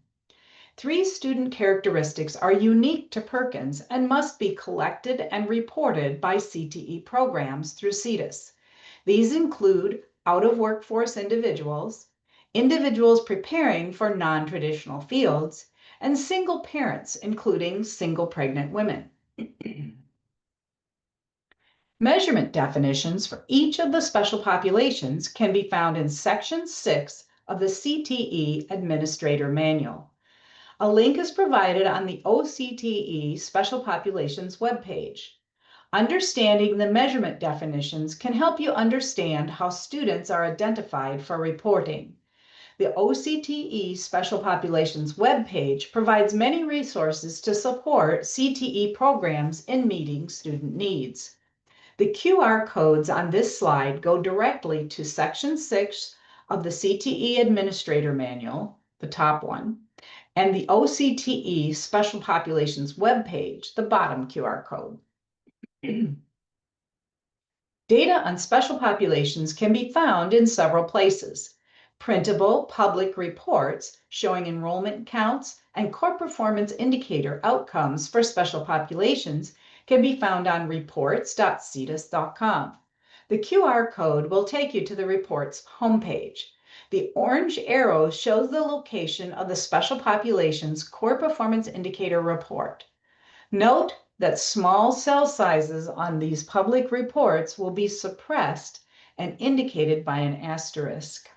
3 student characteristics are unique to Perkins and must be collected and reported by CTE programs through CTES. These include out-of-workforce individuals, individuals preparing for non-traditional fields, and single parents, including single pregnant women. Measurement definitions for each of the special populations can be found in Section 6 of the CTE Administrator Manual. A link is provided on the OCTE Special Populations webpage. Understanding the measurement definitions can help you understand how students are identified for reporting. The OCTE Special Populations webpage provides many resources to support CTE programs in meeting student needs. The QR codes on this slide go directly to Section 6 of the CTE Administrator Manual, the top one, and the OCTE Special Populations webpage, the bottom QR code. Data on special populations can be found in several places. Printable public reports showing enrollment counts and core performance indicator outcomes for special populations can be found on reports.ctes.com. The QR code will take you to the report's homepage. The orange arrow shows the location of the Special Populations Core Performance Indicator report. Note that small cell sizes on these public reports will be suppressed and indicated by an asterisk.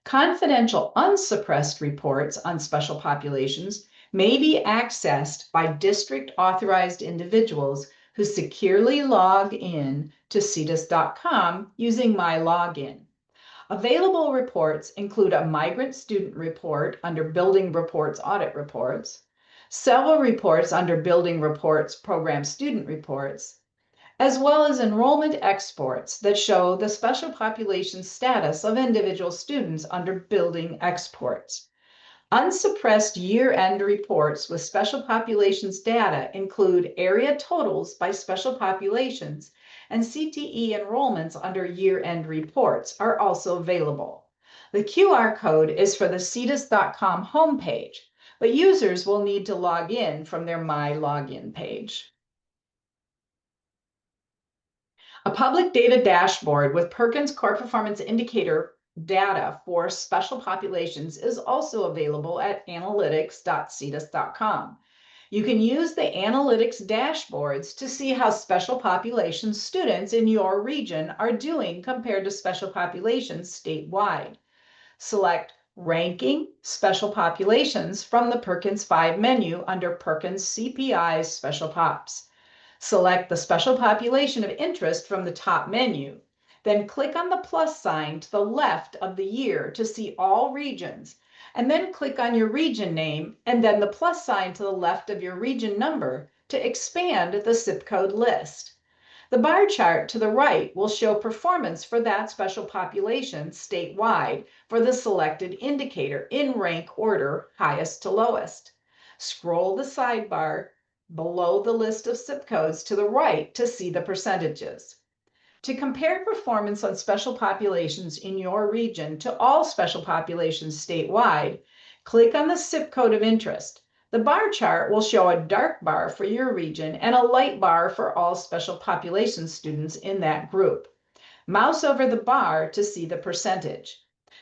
Confidential unsuppressed reports on special populations may be accessed by district authorized individuals who securely log in to CTES.com using My Login. Available reports include a migrant student report under Building Reports Audit Reports, several reports under Building Reports Program Student Reports, as well as enrollment exports that show the special population status of individual students under Building Exports. Unsuppressed year-end reports with special populations data include area totals by special populations, and CTE enrollments under year-end reports are also available. The QR code is for the CTES.com homepage, but users will need to log in from their My Login page. A public data dashboard with Perkins Core Performance Indicator data for special populations is also available at analytics.ctes.com. You can use the analytics dashboards to see how special population students in your region are doing compared to special populations statewide. Select Ranking Special Populations from the Perkins 5 menu under Perkins CPI Special Pops. Select the special population of interest from the top menu. Then click on the plus sign to the left of the year to see all regions, and then click on your region name and then the plus sign to the left of your region number to expand the zip code list. The bar chart to the right will show performance for that special population statewide for the selected indicator in rank order, highest to lowest. Scroll the sidebar below the list of zip codes to the right to see the percentages. To compare performance on special populations in your region to all special populations statewide, click on the zip code of interest. The bar chart will show a dark bar for your region and a light bar for all special population students in that group. Mouse over the bar to see the percentage.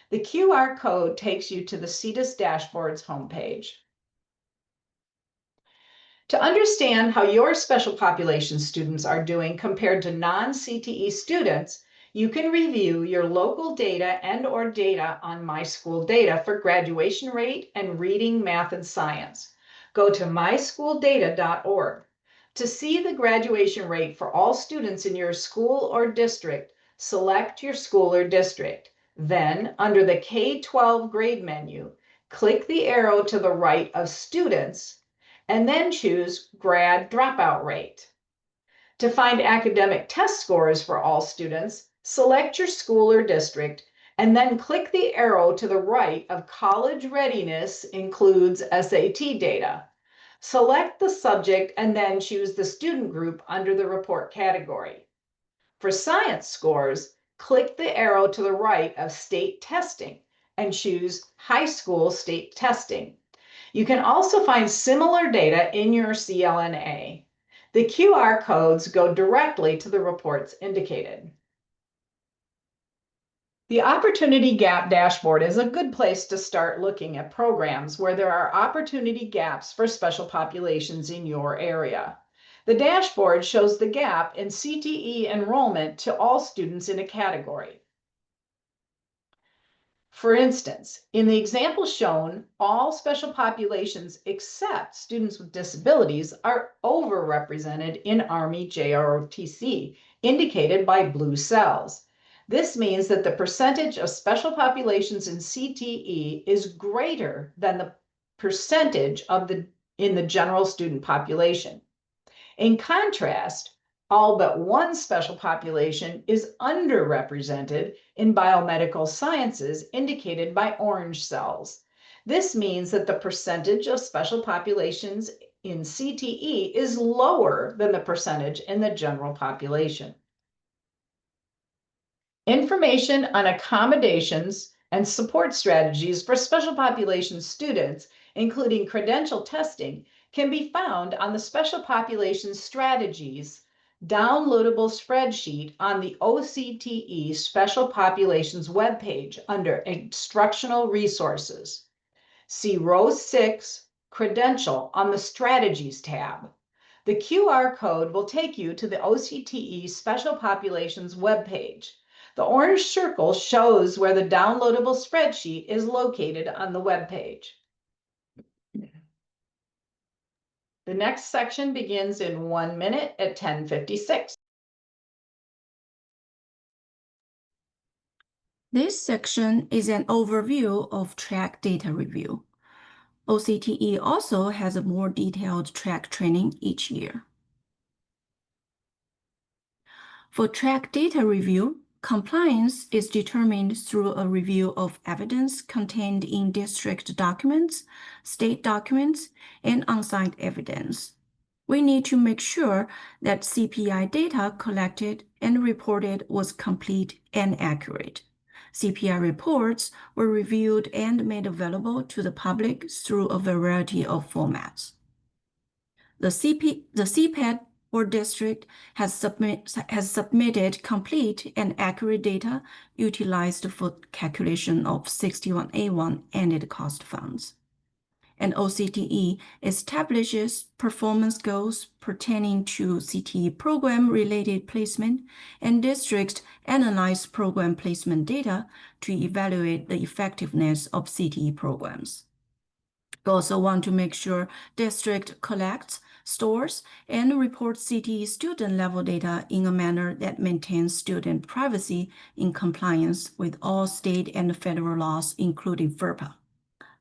The QR code takes you to the CTES Dashboard's homepage. To understand how your special population students are doing compared to non-CTE students, you can review your local data and/or data on My School Data for graduation rate and reading, math, and science. Go to myschooldata.org. To see the graduation rate for all students in your school or district, select your school or district. Then, under the K-12 grade menu, click the arrow to the right of Students, and then choose Grad Dropout Rate. To find academic test scores for all students, select your school or district, and then click the arrow to the right of College Readiness includes SAT data. Select the subject and then choose the student group under the report category. For science scores, click the arrow to the right of State Testing and choose High School State Testing. You can also find similar data in your CLNA. The QR codes go directly to the reports indicated. The Opportunity Gap Dashboard is a good place to start looking at programs where there are opportunity gaps for special populations in your area. The dashboard shows the gap in CTE enrollment to all students in a category. For instance, in the example shown, all special populations except students with disabilities are overrepresented in Army JROTC, indicated by blue cells. This means that the percentage of special populations in CTE is greater than the percentage in the general student population. In contrast, all but one special population is underrepresented in biomedical sciences, indicated by orange cells. This means that the percentage of special populations in CTE is lower than the percentage in the general population. Information on accommodations and support strategies for special population students, including credential testing, can be found on the Special Population Strategies downloadable spreadsheet on the OCTE Special Populations webpage under Instructional Resources. See row 6, Credential, on the Strategies tab. The QR code will take you to the OCTE Special Populations webpage. The orange circle shows where the downloadable spreadsheet is located on the webpage. The next section begins in 1 minute at 10:56. This section is an overview of track data review. OCTE also has a more detailed track training each year. For track data review, compliance is determined through a review of evidence contained in district documents, state documents, and on-site evidence. We need to make sure that CPI data collected and reported was complete and accurate. CPI reports were reviewed and made available to the public through a variety of formats. The CPAD or district has submitted complete and accurate data utilized for calculation of 61A1 ended cost funds. And OCTE establishes performance goals pertaining to CTE program-related placement, and districts analyze program placement data to evaluate the effectiveness of CTE programs. We also want to make sure district collects, stores, and reports CTE student-level data in a manner that maintains student privacy in compliance with all state and federal laws, including FERPA.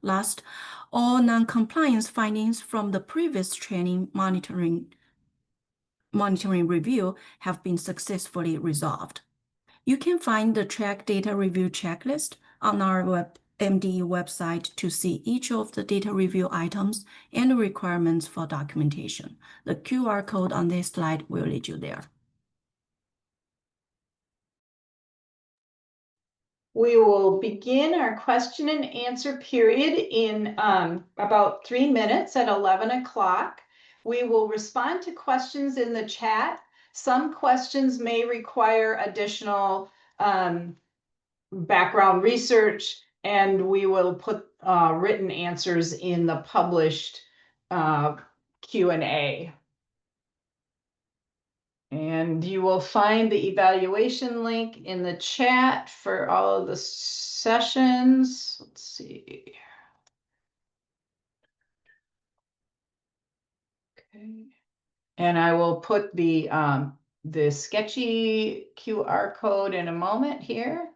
Last, all non-compliance findings from the previous training monitoring review have been successfully resolved. You can find the track data review checklist on our MDE website to see each of the data review items and requirements for documentation. The QR code on this slide will lead you there. We will begin our question and answer period in about 3 minutes at 11 o'clock. We will respond to questions in the chat. Some questions may require additional background research, and we will put written answers in the published Q&A. And you will find the evaluation link in the chat for all of the sessions. Let's see. Okay. And I will put the sketchy QR code in a moment here.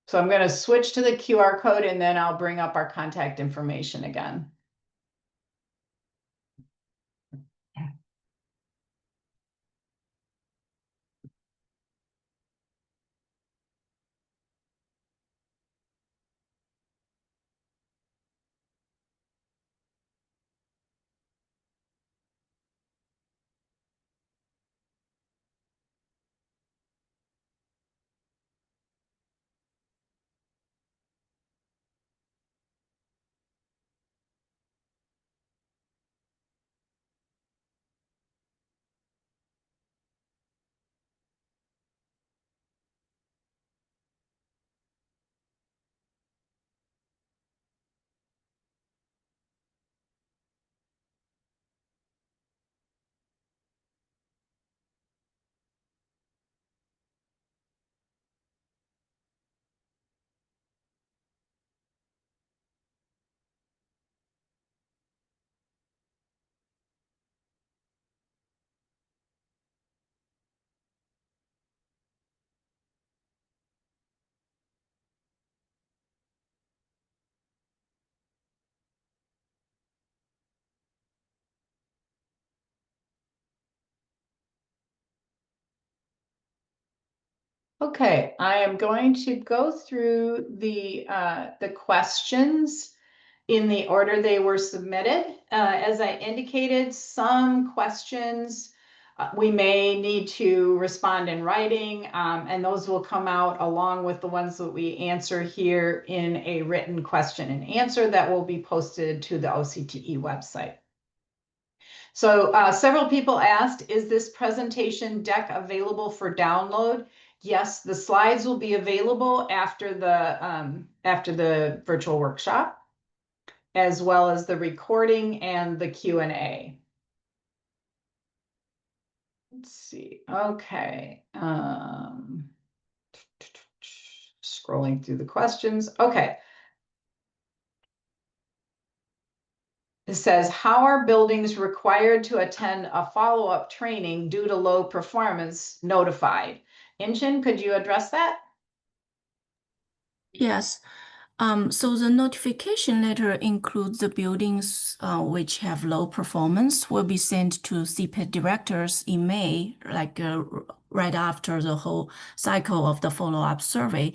So I'm going to switch to the QR code, and then I'll bring up our contact information again. Okay, I am going to go through the questions in the order they were submitted. As I indicated, some questions we may need to respond in writing, and those will come out along with the ones that we answer here in a written question and answer that will be posted to the OCTE website. So several people asked, is this presentation deck available for download? Yes, the slides will be available after the virtual workshop, as well as the recording and the Q&A. Let's see. Okay. Scrolling through the questions. Okay. It says, how are buildings required to attend a follow-up training due to low performance notified? Inchin, could you address that? Yes. So the notification letter includes the buildings which have low performance will be sent to CPED directors in May, like right after the whole cycle of the follow-up survey.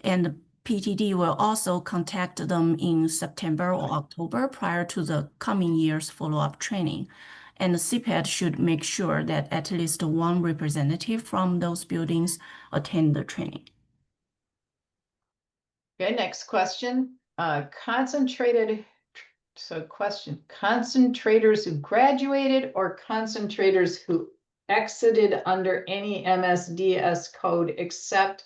And PTD will also contact them in September or October prior to the coming year's follow-up training. And the CPED should make sure that at least one representative from those buildings attend the training. Okay, next question. Concentrators who graduated or concentrators who exited under any MSDS code except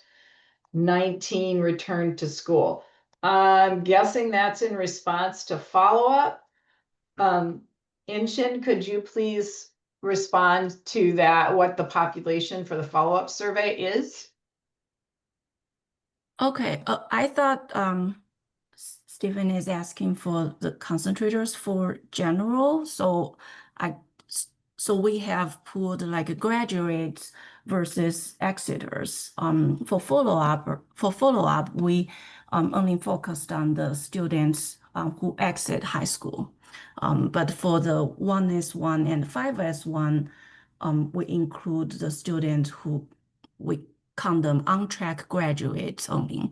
19 returned to school. I'm guessing that's in response to follow-up. Inchin, could you please respond to that, what the population for the follow-up survey is? Okay, I thought Stephen is asking for the concentrators for general. So we have pulled like graduates versus exiters. For follow-up, we only focused on the students who exit high school. But for the 1S1 and 5S1, we include the students who we count them on-track graduates only.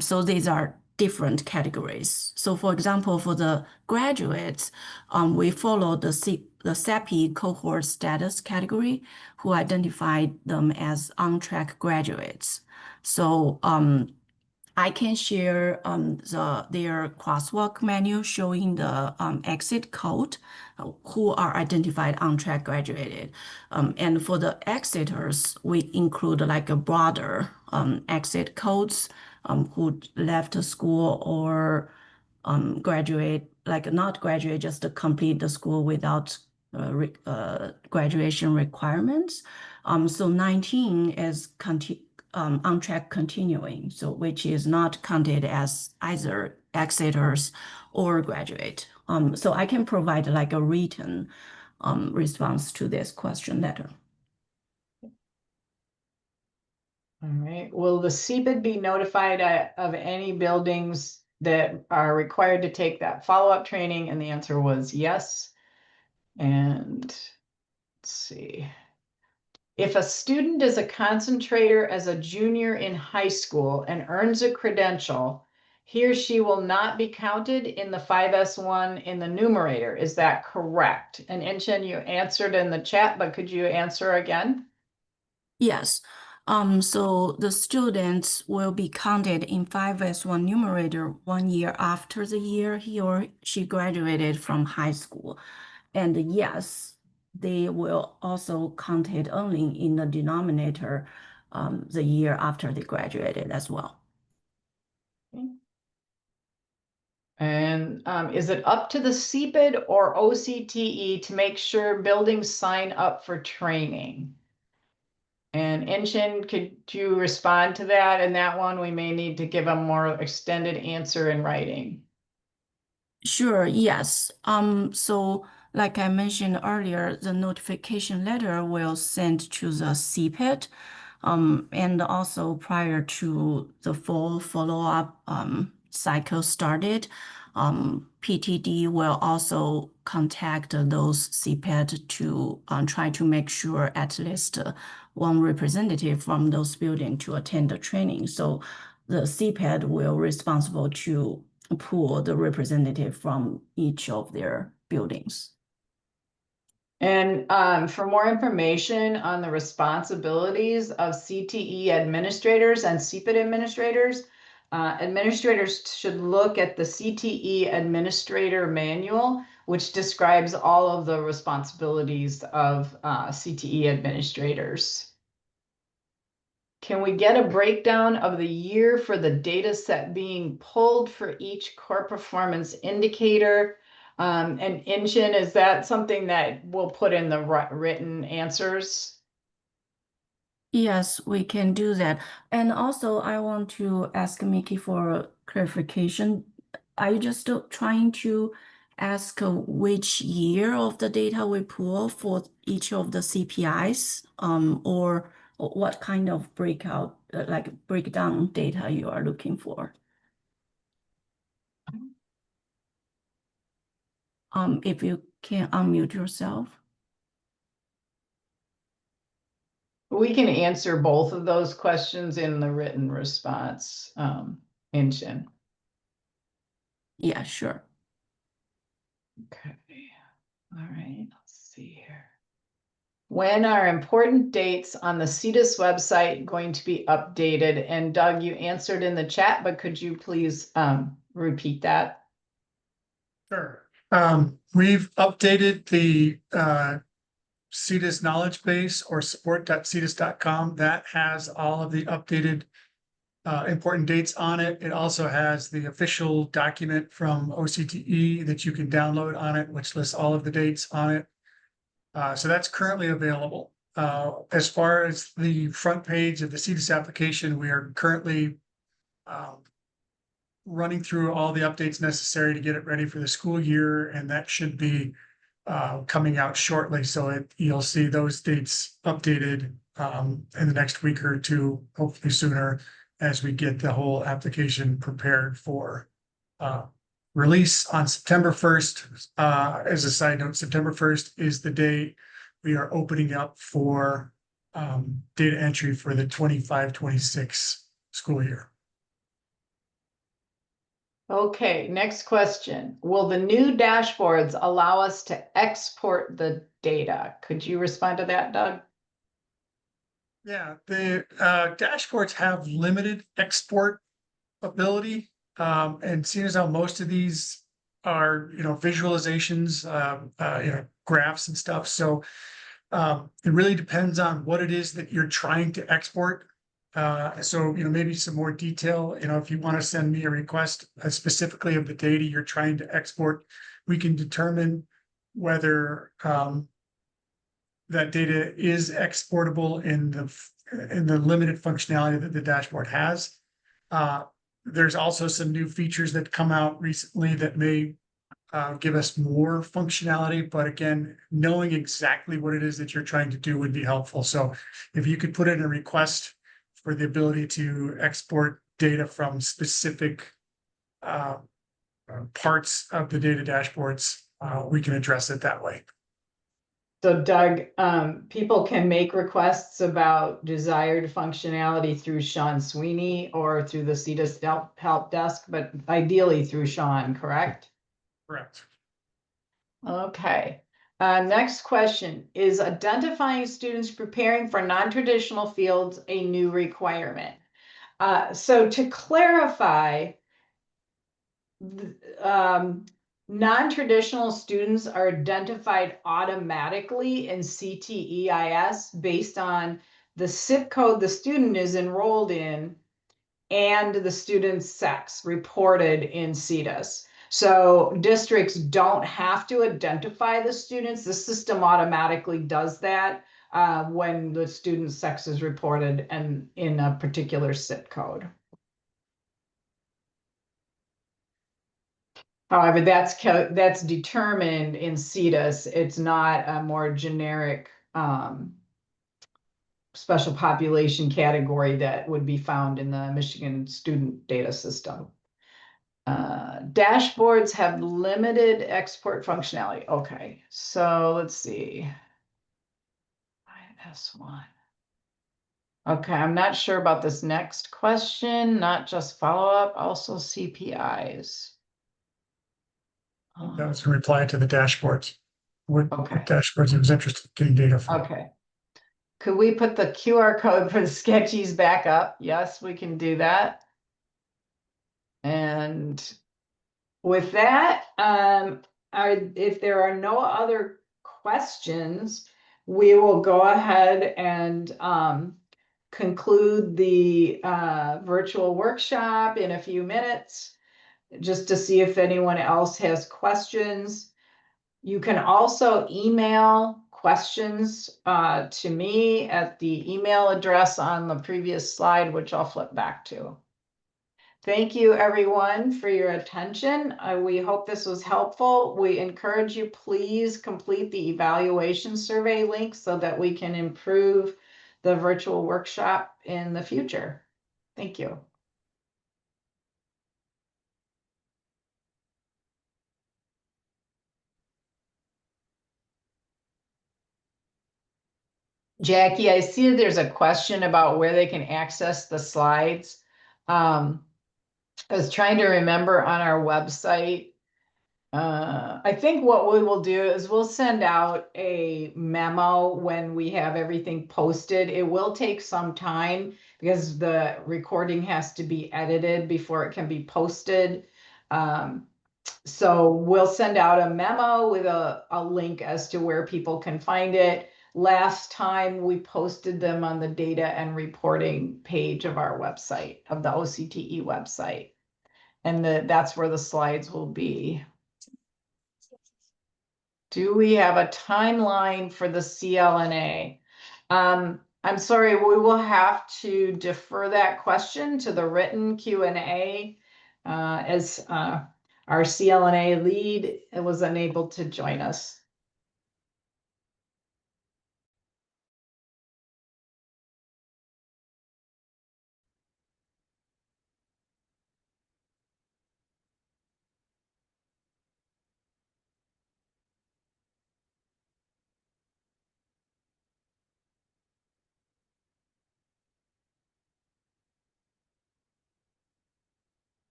So these are different categories. So for example, for the graduates, we follow the SAPI cohort status category, who identified them as on-track graduates. So I can share their crosswalk menu showing the exit code who are identified on-track graduated. And for the exiters, we include like a broader exit codes who left school or graduate, like not graduate, just to complete the school without graduation requirements. So 19 is on track continuing, so which is not counted as either exiters or graduate. So I can provide like a written response to this question letter. All right. Will the CPID be notified of any buildings that are required to take that follow-up training? And the answer was yes. And let's see. If a student is a concentrator as a junior in high school and earns a credential, he or she will not be counted in the 5S1 in the numerator. Is that correct? And Inchin, you answered in the chat, but could you answer again? Yes. So the students will be counted in 5S1 numerator 1 year after the year he or she graduated from high school. And yes, they will also counted only in the denominator the year after they graduated as well. Okay. And is it up to the CPID or OCTE to make sure buildings sign up for training? And Inchin, could you respond to that? And that one, we may need to give a more extended answer in writing. Sure, yes. So like I mentioned earlier, the notification letter will send to the CPED, and also prior to the full follow-up cycle started, PTD will also contact those CPED to try to make sure at least one representative from those buildings to attend the training. So the CPED will responsible to pull the representative from each of their buildings. And for more information on the responsibilities of CTE administrators and CPID administrators, administrators should look at the CTE administrator manual, which describes all of the responsibilities of CTE administrators. Can we get a breakdown of the year for the data set being pulled for each core performance indicator? And Inchin, is that something that we'll put in the written answers? Yes, we can do that. And also, I want to ask Mickey for clarification. Are you just trying to ask which year of the data we pull for each of the CPIs, or what kind of breakout, like breakdown data you are looking for? If you can unmute yourself. We can answer both of those questions in the written response, Inchin. Yeah, sure. Okay. All right, let's see here. When are important dates on the CETUS website going to be updated? And Doug, you answered in the chat, but could you please repeat that? Sure. We've updated the CETUS knowledge base, or support.cetus.com. That has all of the updated important dates on it. It also has the official document from OCTE that you can download on it, which lists all of the dates on it. So that's currently available. As far as the front page of the CETUS application, we are currently running through all the updates necessary to get it ready for the school year, and that should be coming out shortly. So you'll see those dates updated in the next week or two, hopefully sooner, as we get the whole application prepared for release on September 1st. As a side note, September 1st is the day we are opening up for data entry for the 25-26 school year. Okay, next question. Will the new dashboards allow us to export the data? Could you respond to that, Doug? Yeah, the dashboards have limited export ability. And seeing as how most of these are, visualizations, graphs and stuff. So it really depends on what it is that you're trying to export. So, maybe some more detail, if you want to send me a request specifically of the data you're trying to export, we can determine whether that data is exportable in the limited functionality that the dashboard has. There's also some new features that come out recently that may give us more functionality, but again, knowing exactly what it is that you're trying to do would be helpful. So if you could put in a request for the ability to export data from specific parts of the data dashboards, we can address it that way. So Doug, people can make requests about desired functionality through Sean Sweeney or through the CETUS help desk, but ideally through Sean, correct? Correct. Okay. Next question, is identifying students preparing for non-traditional fields a new requirement? So to clarify, non-traditional students are identified automatically in CTEIS based on the zip code the student is enrolled in and the student's sex reported in CETUS. So districts don't have to identify the students. The system automatically does that when the student's sex is reported and in a particular zip code. However, that's determined in CETUS. It's not a more generic special population category that would be found in the Michigan student data system. Dashboards have limited export functionality. Okay, so let's see. S1. Okay, I'm not sure about this next question, not just follow-up, also CPIs. That was a reply to the dashboards. What Okay. dashboards he was interested in getting data from. Okay. Could we put the QR code for the sketchies back up? Yes, we can do that. And with that, if there are no other questions, we will go ahead and conclude the virtual workshop in a few minutes, just to see if anyone else has questions. You can also email questions to me at the email address on the previous slide, which I'll flip back to. Thank you, everyone, for your attention. We hope this was helpful. We encourage you, please complete the evaluation survey link so that we can improve the virtual workshop in the future. Thank you. Jackie, I see there's a question about where they can access the slides. I was trying to remember on our website. I think what we will do is we'll send out a memo when we have everything posted. It will take some time because the recording has to be edited before it can be posted. So we'll send out a memo with a link as to where people can find it. Last time we posted them on the data and reporting page of our website, of the OCTE website. And that's where the slides will be. Do we have a timeline for the CLNA? I'm sorry, we will have to defer that question to the written Q&A as our CLNA lead was unable to join us.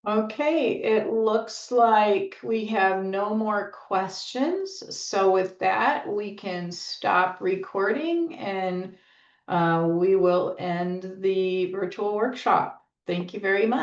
Okay, it looks like we have no more questions. So with that, we can stop recording and we will end the virtual workshop. Thank you very much.